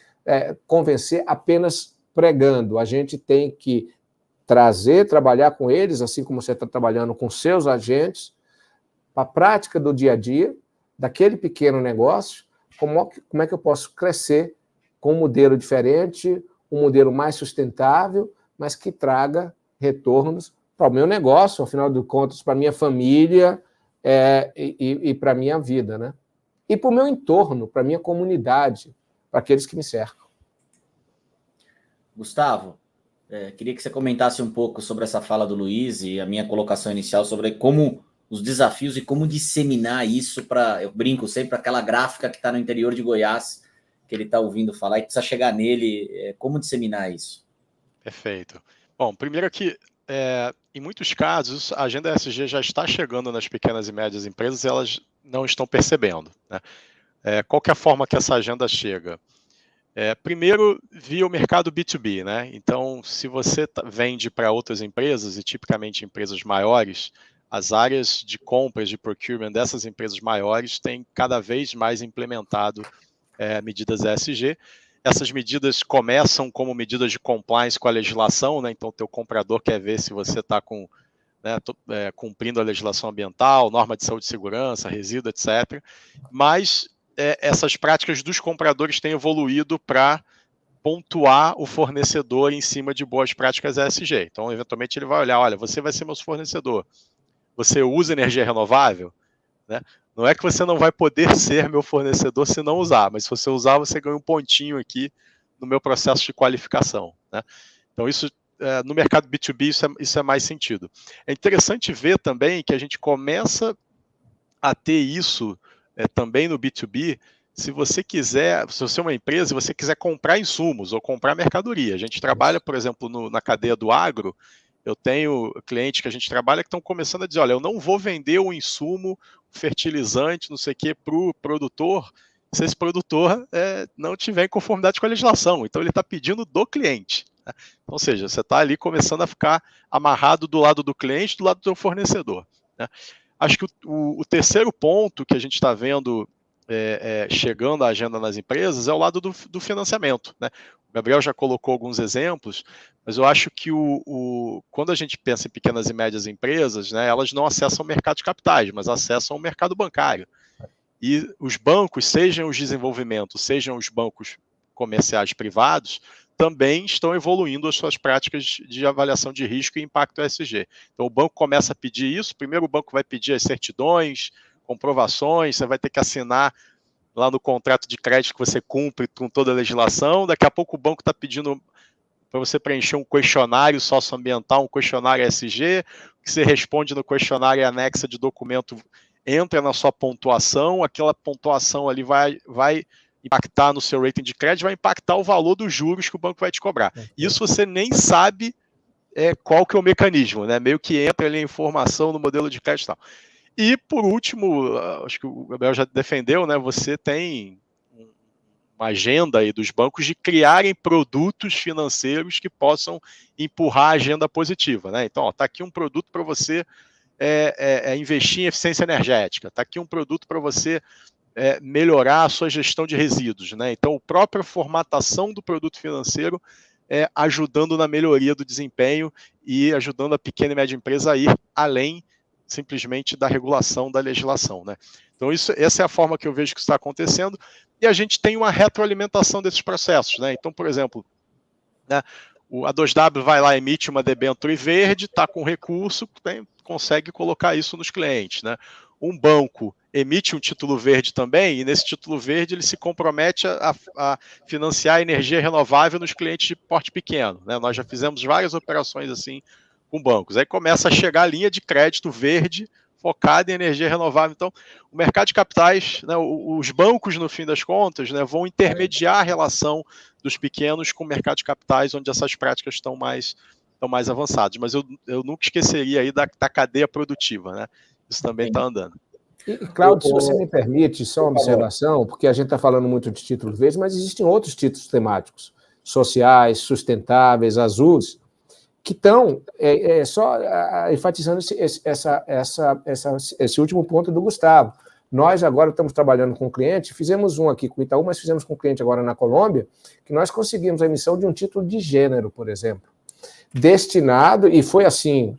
convencer apenas pregando, a gente tem que trabalhar com eles, assim como você está trabalhando com seus agentes, para a prática do dia a dia, daquele pequeno negócio, como é que eu posso crescer com um modelo diferente, um modelo mais sustentável, mas que traga retornos para o meu negócio, afinal de contas, para a minha família e para a minha vida, né? E para o meu entorno, para a minha comunidade, para aqueles que me cercam. Gustavo, queria que você comentasse um pouco sobre essa fala do Luiz e a minha colocação inicial sobre como os desafios e como disseminar isso eu brinco sempre, aquela gráfica que está no interior de Goiás, que ele está ouvindo falar e precisa chegar nele, como disseminar isso? Perfeito. Bom, primeiro que, em muitos casos, a agenda ESG já está chegando nas pequenas e médias empresas e elas não estão percebendo, né? Qual que é a forma que essa agenda chega? Primeiro, via o mercado B2B, né? Então, se você vende para outras empresas, e tipicamente empresas maiores, as áreas de compras, de procurement dessas empresas maiores têm cada vez mais implementado medidas ESG. Essas medidas começam como medidas de compliance com a legislação, né? Então, o teu comprador quer ver se você está cumprindo a legislação ambiental, norma de saúde e segurança, resíduo, etc. Mas essas práticas dos compradores têm evoluído para pontuar o fornecedor em cima de boas práticas ESG. Então, eventualmente, ele vai olhar, olha, você vai ser meu fornecedor. Você usa energia renovável? Né? Não é que você não vai poder ser meu fornecedor se não usar, mas se você usar, você ganha um pontinho aqui no meu processo de qualificação. Né? Então, isso no mercado B2B, isso é mais sentido. É interessante ver também que a gente começa a ter isso também no B2B, se você é uma empresa, se você quiser comprar insumos ou comprar mercadoria. A gente trabalha, por exemplo, na cadeia do agro. Eu tenho clientes que a gente trabalha que estão começando a dizer, olha, eu não vou vender um insumo, fertilizante, não sei o quê, para o produtor, se esse produtor não tiver em conformidade com a legislação. Então, ele está pedindo do cliente. Né? Então, ou seja, você está ali começando a ficar amarrado do lado do cliente, do lado do seu fornecedor. Né? Acho que o terceiro ponto que a gente está vendo chegando à agenda nas empresas é o lado do financiamento. Né? O Gabriel já colocou alguns exemplos, mas eu acho que quando a gente pensa em pequenas e médias empresas, né, elas não acessam o mercado de capitais, mas acessam o mercado bancário. E os bancos, sejam os desenvolvimentos, sejam os bancos comerciais privados, também estão evoluindo as suas práticas de avaliação de risco e impacto ESG. Então, o banco começa a pedir isso. Primeiro, o banco vai pedir as certidões, comprovações, você vai ter que assinar lá no contrato de crédito que você cumpre com toda a legislação. Daqui a pouco o banco está pedindo para você preencher um questionário socioambiental, um questionário ESG, que você responde no questionário e anexa de documento, entra na sua pontuação, aquela pontuação ali vai impactar no seu rating de crédito, vai impactar o valor dos juros que o banco vai te cobrar. Isso você nem sabe qual que é o mecanismo, né? Meio que entra ali a informação no modelo de crédito e tal. E, por último, acho que o Gabriel já defendeu, né, você tem uma agenda aí dos bancos de criarem produtos financeiros que possam empurrar a agenda positiva, né? Então, está aqui um produto para você investir em eficiência energética, está aqui um produto para você melhorar a sua gestão de resíduos, né? Então, a própria formatação do produto financeiro ajudando na melhoria do desempenho e ajudando a pequena e média empresa a ir além simplesmente da regulação, da legislação, né? Então, essa é a forma que eu vejo que está acontecendo, e a gente tem uma retroalimentação desses processos, né? Então, por exemplo, né, a 2W vai lá, emite uma debênture verde, está com recurso, consegue colocar isso nos clientes, né? Um banco emite um título verde também, e nesse título verde ele se compromete a financiar energia renovável nos clientes de porte pequeno, né? Nós já fizemos várias operações assim com bancos. Aí começa a chegar a linha de crédito verde focada em energia renovável. Então, o mercado de capitais, né, os bancos, no fim das contas, né, vão intermediar a relação dos pequenos com o mercado de capitais, onde essas práticas estão mais avançadas. Mas eu nunca esqueceria aí da cadeia produtiva, né? Isso também está andando. E, Cláudio, se você me permite, só uma observação, porque a gente está falando muito de títulos verdes, mas existem outros títulos temáticos, sociais, sustentáveis, azuis, que estão só enfatizando esse último ponto do Gustavo. Nós agora estamos trabalhando com um cliente, fizemos um aqui com o Itaú, mas fizemos com um cliente agora na Colômbia, que nós conseguimos a emissão de um título de gênero, por exemplo, destinado, e foi assim,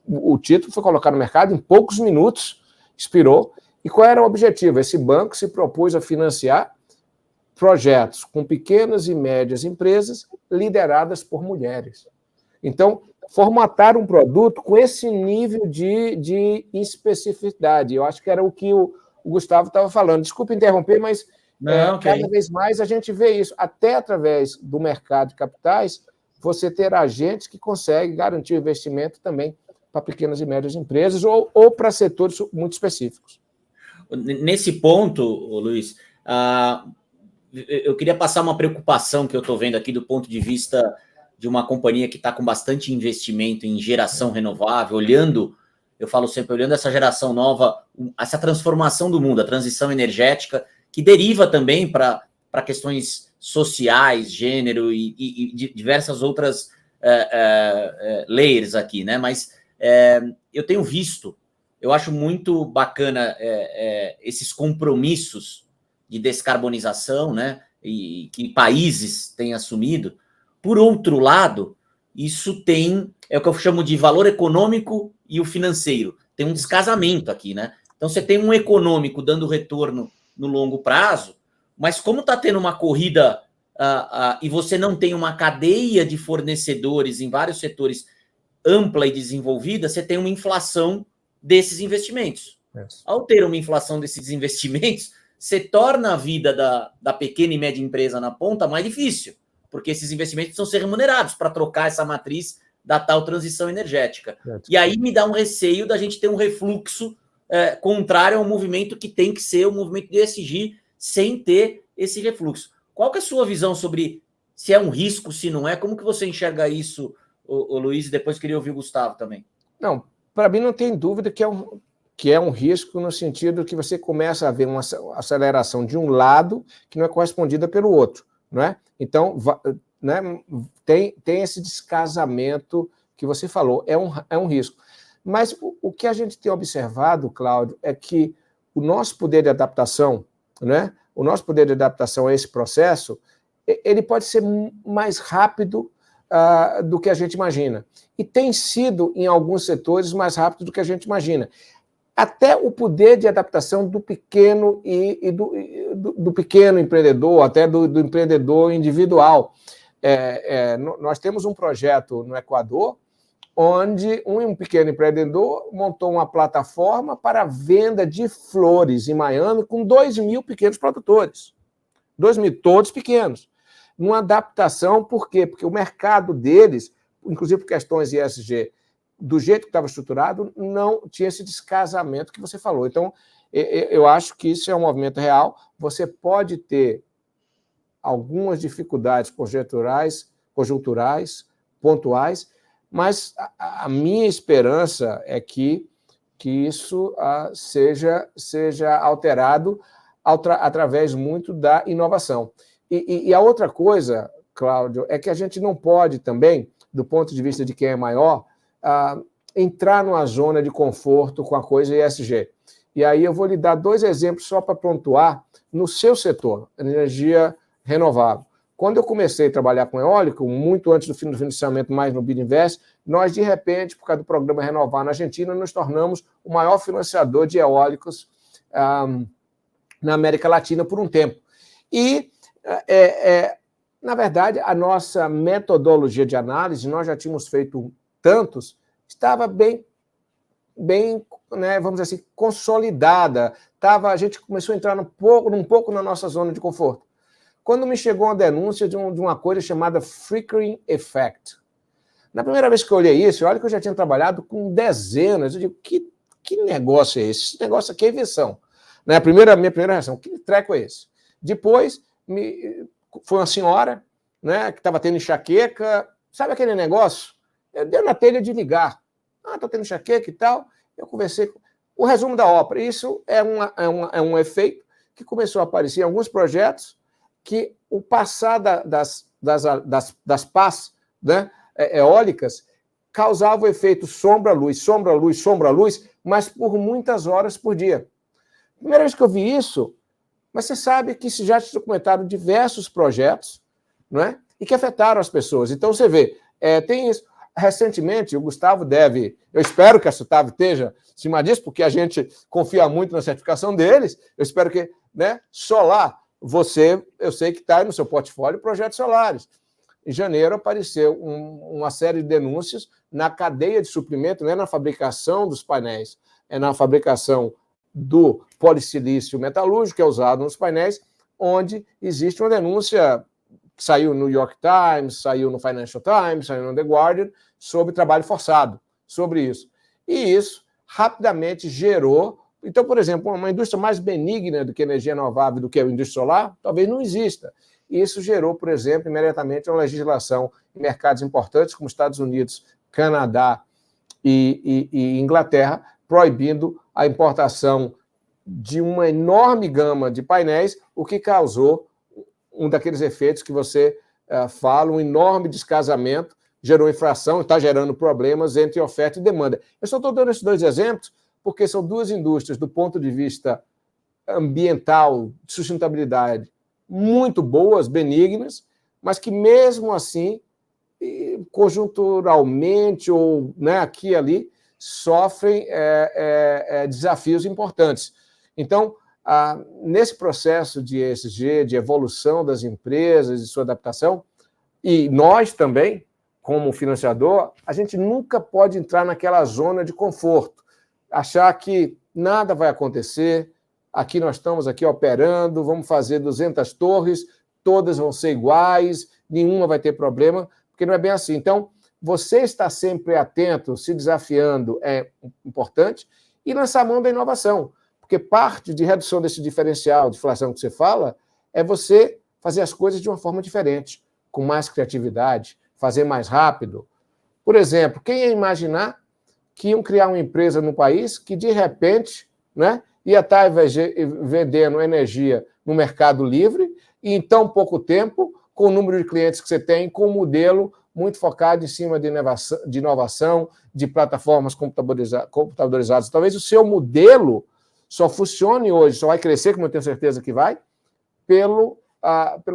o título foi colocado no mercado em poucos minutos, expirou, e qual era o objetivo? Esse banco se propôs a financiar projetos com pequenas e médias empresas lideradas por mulheres. Então, formatar um produto com esse nível de especificidade. Eu acho que era o que o Gustavo estava falando. Desculpa interromper, mas cada vez mais a gente vê isso. Até através do mercado de capitais, você ter agentes que conseguem garantir investimento também para pequenas e médias empresas ou para setores muito específicos. Nesse ponto, Luiz, eu queria passar uma preocupação que eu estou vendo aqui do ponto de vista de uma companhia que está com bastante investimento em geração renovável, eu falo sempre, olhando essa geração nova, essa transformação do mundo, a transição energética, que deriva também para questões sociais, gênero e diversas outras layers aqui, né? Mas eu tenho visto, eu acho muito bacana esses compromissos de descarbonização, né? E que países têm assumido. Por outro lado, isso tem, o que eu chamo de valor econômico e o financeiro. Tem um descasamento aqui, né? Então, você tem um econômico dando retorno no longo prazo, mas como está tendo uma corrida e você não tem uma cadeia de fornecedores em vários setores ampla e desenvolvida, você tem uma inflação desses investimentos. Ao ter uma inflação desses investimentos, você torna a vida da pequena e média empresa na ponta mais difícil, porque esses investimentos precisam ser remunerados para trocar essa matriz da tal transição energética. E aí me dá um receio da gente ter um refluxo contrário ao movimento que tem que ser o movimento de ESG, sem ter esse refluxo. Qual que é a sua visão sobre se é um risco, se não é? Como que você enxerga isso, o Luiz? E depois queria ouvir o Gustavo também. Não, para mim não tem dúvida que é um risco no sentido que você começa a ver uma aceleração de um lado que não é correspondida pelo outro, não é? Então, né, tem esse descasamento que você falou, é um risco. Mas o que a gente tem observado, Cláudio, é que o nosso poder de adaptação, né, o nosso poder de adaptação a esse processo, ele pode ser mais rápido do que a gente imagina. E tem sido, em alguns setores, mais rápido do que a gente imagina. Até o poder de adaptação do pequeno e do pequeno empreendedor, até do empreendedor individual. Nós temos um projeto no Equador, onde um pequeno empreendedor montou uma plataforma para venda de flores em Miami com 2.000 pequenos produtores. 2.000, todos pequenos. Uma adaptação, por quê? Porque o mercado deles, inclusive por questões ESG, do jeito que estava estruturado, não tinha esse descasamento que você falou. Então, eu acho que isso é um movimento real. Você pode ter algumas dificuldades conjunturais, pontuais, mas a minha esperança é que que isso seja alterado através muito da inovação. E a outra coisa, Cláudio, é que a gente não pode também, do ponto de vista de quem é maior, entrar numa zona de conforto com a coisa ESG. E aí eu vou lhe dar 2 exemplos só para pontuar no seu setor, energia renovável. Quando eu comecei a trabalhar com eólico, muito antes do fim do financiamento, mais no BidInvest, nós, de repente, por causa do programa Renovar na Argentina, nos tornamos o maior financiador de eólicos na América Latina por um tempo. E, na verdade, a nossa metodologia de análise, nós já tínhamos feito tantos, estava bem, né, vamos dizer assim, consolidada. A gente começou a entrar um pouco na nossa zona de conforto. Quando me chegou uma denúncia de uma coisa chamada Flickering Effect. Na primeira vez que eu olhei isso, olha que eu já tinha trabalhado com dezenas, eu digo, que negócio é esse? Esse negócio aqui é invenção. Né? Minha primeira reação, que treco é esse? Depois, foi uma senhora, né, que estava tendo enxaqueca, sabe aquele negócio? Deu na telha de ligar. Estou tendo enxaqueca e tal. Eu conversei com... O resumo da ópera, isso é um efeito que começou a aparecer em alguns projetos, que o passar das pás, né, eólicas causava o efeito sombra-luz, sombra-luz, sombra-luz, mas por muitas horas por dia. Primeira vez que eu vi isso, mas você sabe que já se documentaram diversos projetos, não é? E que afetaram as pessoas. Então, você vê, tem isso. Recentemente, o Gustavo eu espero que a Sutavo esteja em cima disso, porque a gente confia muito na certificação deles, eu espero que, né, solar, eu sei que está aí no seu portfólio projetos solares. Em janeiro apareceu uma série de denúncias na cadeia de suprimento, não é na fabricação dos painéis, é na fabricação do polissilício metalúrgico, que é usado nos painéis, onde existe uma denúncia que saiu no New York Times, saiu no Financial Times, saiu no The Guardian, sobre trabalho forçado, sobre isso. E isso rapidamente gerou... Então, por exemplo, uma indústria mais benigna do que energia renovável, do que a indústria solar, talvez não exista. E isso gerou, por exemplo, imediatamente uma legislação em mercados importantes, como Estados Unidos, Canadá e Inglaterra, proibindo a importação de uma enorme gama de painéis, o que causou um daqueles efeitos que você fala, um enorme descasamento, gerou inflação, está gerando problemas entre oferta e demanda. Eu só estou dando esses 2 exemplos porque são 2 indústrias, do ponto de vista ambiental, de sustentabilidade, muito boas, benignas, mas que mesmo assim, conjunturalmente, ou, né, aqui e ali, sofrem desafios importantes. Então, nesse processo de ESG, de evolução das empresas e sua adaptação, e nós também, como financiador, a gente nunca pode entrar naquela zona de conforto, achar que nada vai acontecer, aqui nós estamos aqui operando, vamos fazer 200 torres, todas vão ser iguais, nenhuma vai ter problema, porque não é bem assim. Então, você estar sempre atento, se desafiando é importante, e lançar a mão da inovação, porque parte de redução desse diferencial de inflação que você fala é você fazer as coisas de uma forma diferente, com mais criatividade, fazer mais rápido. Por exemplo, quem ia imaginar que iam criar uma empresa no país que, de repente, né, ia estar vendendo energia no mercado livre e, em tão pouco tempo, com o número de clientes que você tem, com um modelo muito focado em cima de inovação, de plataformas computadorizadas. Talvez o seu modelo só funcione hoje, só vai crescer, como eu tenho certeza que vai, pelo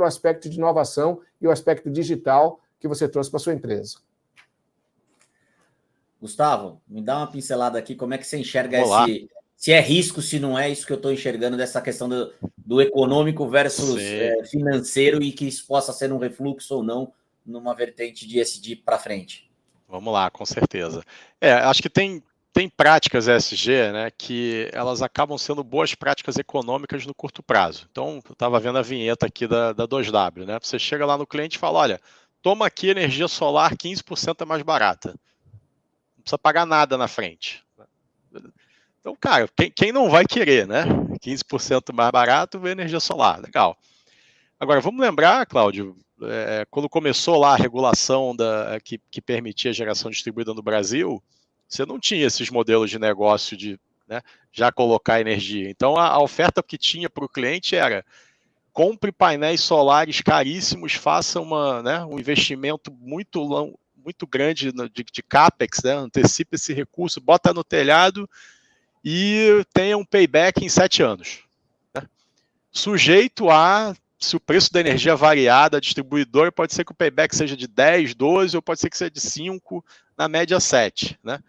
aspecto de inovação e o aspecto digital que você trouxe para a sua empresa. Gustavo, me dá uma pincelada aqui, como é que você enxerga se é risco, se não é isso que eu estou enxergando dessa questão do econômico versus financeiro e que isso possa ser um refluxo ou não numa vertente de ESG para frente. Vamos lá, com certeza. Acho que tem práticas ESG, né, que elas acabam sendo boas práticas econômicas no curto prazo. Então, eu estava vendo a vinheta aqui da 2W, né? Você chega lá no cliente e fala, olha, toma aqui energia solar 15% mais barata. Não precisa pagar nada na frente. Então, cara, quem não vai querer, né? 15% mais barato, energia solar, legal. Agora, vamos lembrar, Cláudio, quando começou lá a regulação que permitia a geração distribuída no Brasil, você não tinha esses modelos de negócio de, né, já colocar energia. Então, a oferta que tinha para o cliente era: compre painéis solares caríssimos, faça um investimento muito grande de CAPEX, né, antecipe esse recurso, bota no telhado e tenha um payback em 7 anos. Né? Sujeito a, se o preço da energia variar da distribuidora, pode ser que o payback seja de 10, 12, ou pode ser que seja de 5, na média 7. Né?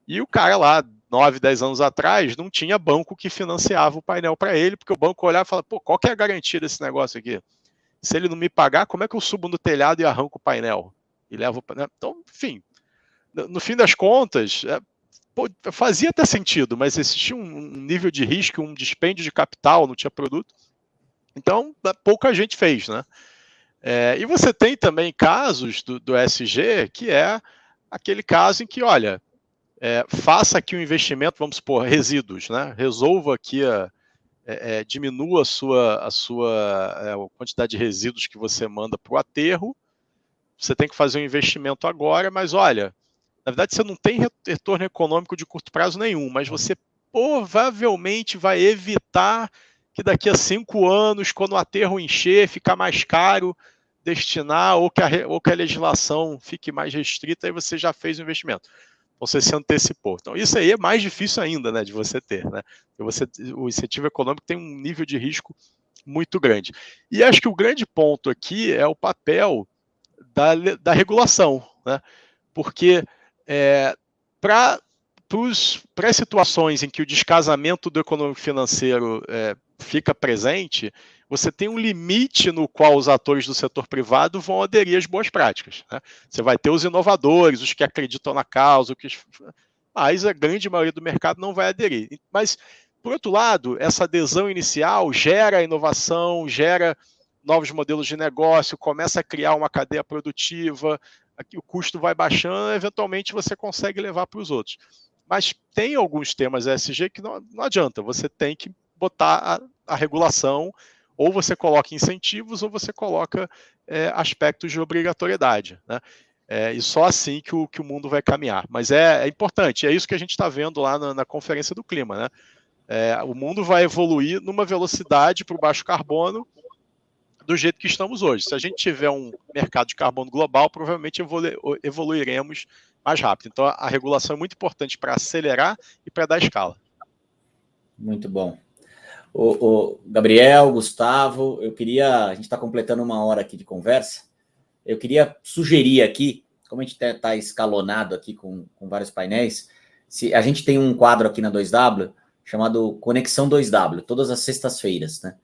E o cara lá, 9, 10 anos atrás, não tinha banco que financiava o painel para ele, porque o banco olhava e falava: pô, qual que é a garantia desse negócio aqui? Se ele não me pagar, como é que eu subo no telhado e arranco o painel? E levo o painel? Então, enfim, no fim das contas, fazia até sentido, mas existia um nível de risco, um dispêndio de capital, não tinha produto. Então, pouca gente fez, né? E você tem também casos do ESG, que é aquele caso em que, olha, faça aqui um investimento, vamos supor, resíduos, né? Resolva aqui, diminua a quantidade de resíduos que você manda para o aterro. Você tem que fazer um investimento agora, mas olha, na verdade você não tem retorno econômico de curto prazo nenhum, mas você provavelmente vai evitar que daqui a 5 anos, quando o aterro encher, ficar mais caro destinar, ou que a legislação fique mais restrita, aí você já fez o investimento. Você se antecipou. Então, isso aí é mais difícil ainda, né, de você ter. Né? O incentivo econômico tem um nível de risco muito grande. E acho que o grande ponto aqui é o papel da regulação. Né? Porque para as situações em que o descasamento do econômico financeiro fica presente, você tem um limite no qual os atores do setor privado vão aderir às boas práticas. Né? Você vai ter os inovadores, os que acreditam na causa, mas a grande maioria do mercado não vai aderir. Mas, por outro lado, essa adesão inicial gera inovação, gera novos modelos de negócio, começa a criar uma cadeia produtiva, o custo vai baixando, eventualmente você consegue levar para os outros. Mas tem alguns temas ESG que não adianta, você tem que botar a regulação, ou você coloca incentivos, ou você coloca aspectos de obrigatoriedade. Né? E só assim que o mundo vai caminhar. Mas é importante, é isso que a gente está vendo lá na Conferência do Clima. Né? O mundo vai evoluir numa velocidade para o baixo carbono, do jeito que estamos hoje. Se a gente tiver um mercado de carbono global, provavelmente evoluiremos mais rápido. Então, a regulação é muito importante para acelerar e para dar escala. Muito bom. O Gabriel, Gustavo, a gente está completando 1 hora aqui de conversa, eu queria sugerir aqui, como a gente está escalonado aqui com vários painéis, se a gente tem um quadro aqui na 2W chamado Conexão 2W, todas as sextas-feiras, né?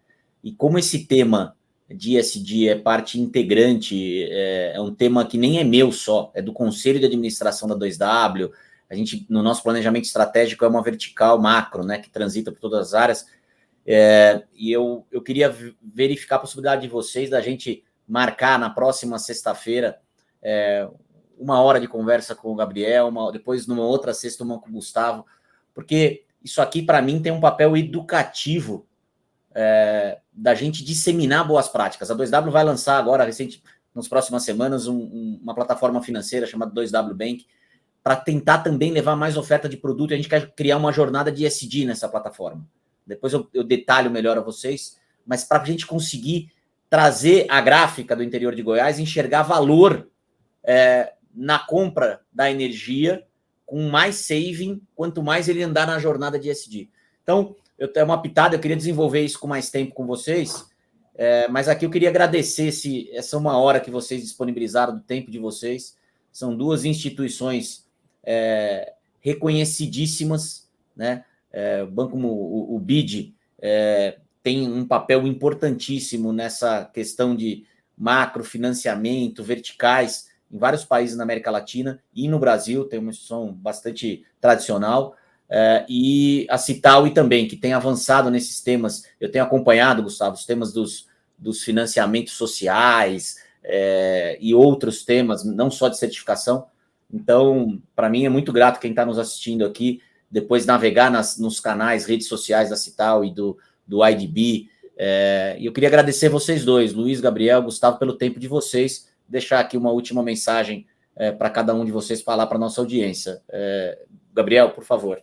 E como esse tema de ESG é parte integrante, é um tema que nem é meu só, é do Conselho de Administração da 2W, a gente, no nosso planejamento estratégico, é uma vertical macro, né, que transita por todas as áreas, e eu queria verificar a possibilidade de vocês, da gente marcar na próxima sexta-feira 1 hora de conversa com o Gabriel, depois numa outra sexta, uma com o Gustavo, porque isso aqui, para mim, tem um papel educativo da gente disseminar boas práticas. A 2W vai lançar agora, nas próximas semanas, uma plataforma financeira chamada 2W Bank, para tentar também levar mais oferta de produto. A gente quer criar uma jornada de ESG nessa plataforma. Depois eu detalho melhor a vocês, mas para a gente conseguir trazer a gráfica do interior de Goiás, enxergar valor na compra da energia, com mais saving, quanto mais ele andar na jornada de ESG. Então, eu tenho uma pitada, eu queria desenvolver isso com mais tempo com vocês, mas aqui eu queria agradecer essa 1 hora que vocês disponibilizaram do tempo de vocês. São 2 instituições reconhecidíssimas, né? Banco como o BID tem um papel importantíssimo nessa questão de macrofinanciamento, verticais, em vários países na América Latina e no Brasil, tem uma instituição bastante tradicional. E a Citaui também, que tem avançado nesses temas. Eu tenho acompanhado, Gustavo, os temas dos financiamentos sociais e outros temas, não só de certificação. Então, para mim, é muito grato quem está nos assistindo aqui, depois navegar nos canais, redes sociais da Citaui e do IDB. E eu queria agradecer vocês dois, Luiz, Gabriel, Gustavo, pelo tempo de vocês, deixar aqui uma última mensagem para cada um de vocês falar para a nossa audiência. Gabriel, por favor.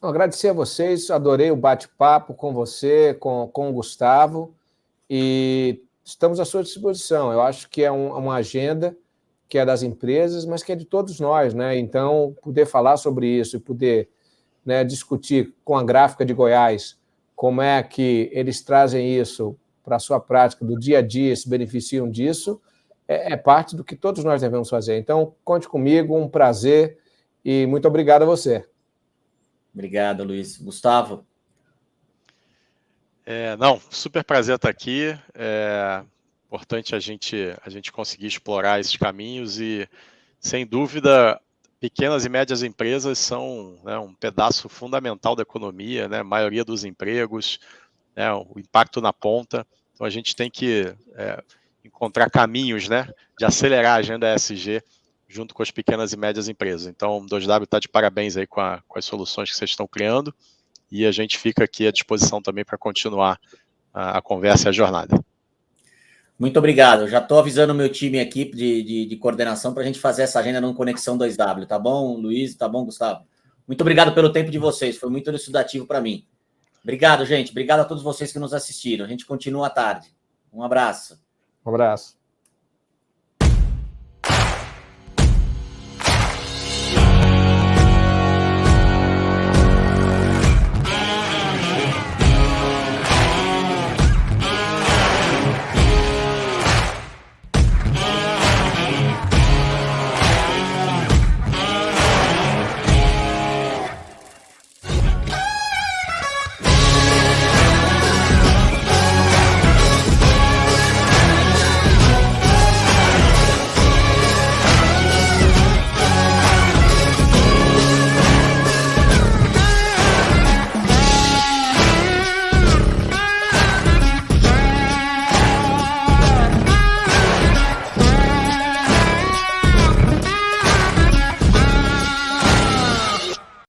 Agradecer a vocês, adorei o bate-papo com você, com o Gustavo, e estamos à sua disposição. Eu acho que é uma agenda que é das empresas, mas que é de todos nós, né? Então, poder falar sobre isso e poder, né, discutir com a Gráfica de Goiás como é que eles trazem isso para a sua prática do dia a dia, se beneficiam disso, é parte do que todos nós devemos fazer. Então, conte comigo, um prazer e muito obrigado a você. Obrigado, Luiz. Gustavo? Não, super prazer estar aqui. É importante a gente conseguir explorar esses caminhos e, sem dúvida, pequenas e médias empresas são, né, um pedaço fundamental da economia, né, a maioria dos empregos, né, o impacto na ponta. Então, a gente tem que encontrar caminhos, né, de acelerar a agenda ESG junto com as pequenas e médias empresas. Então, o 2W está de parabéns aí com as soluções que vocês estão criando e a gente fica aqui à disposição também para continuar a conversa e a jornada. Muito obrigado. Eu já estou avisando o meu time aqui de coordenação para a gente fazer essa agenda no Conexão 2W, tá bom, Luiz? Tá bom, Gustavo? Muito obrigado pelo tempo de vocês, foi muito elucidativo para mim. Obrigado, gente. Obrigado a todos vocês que nos assistiram. A gente continua à tarde. Um abraço. Um abraço.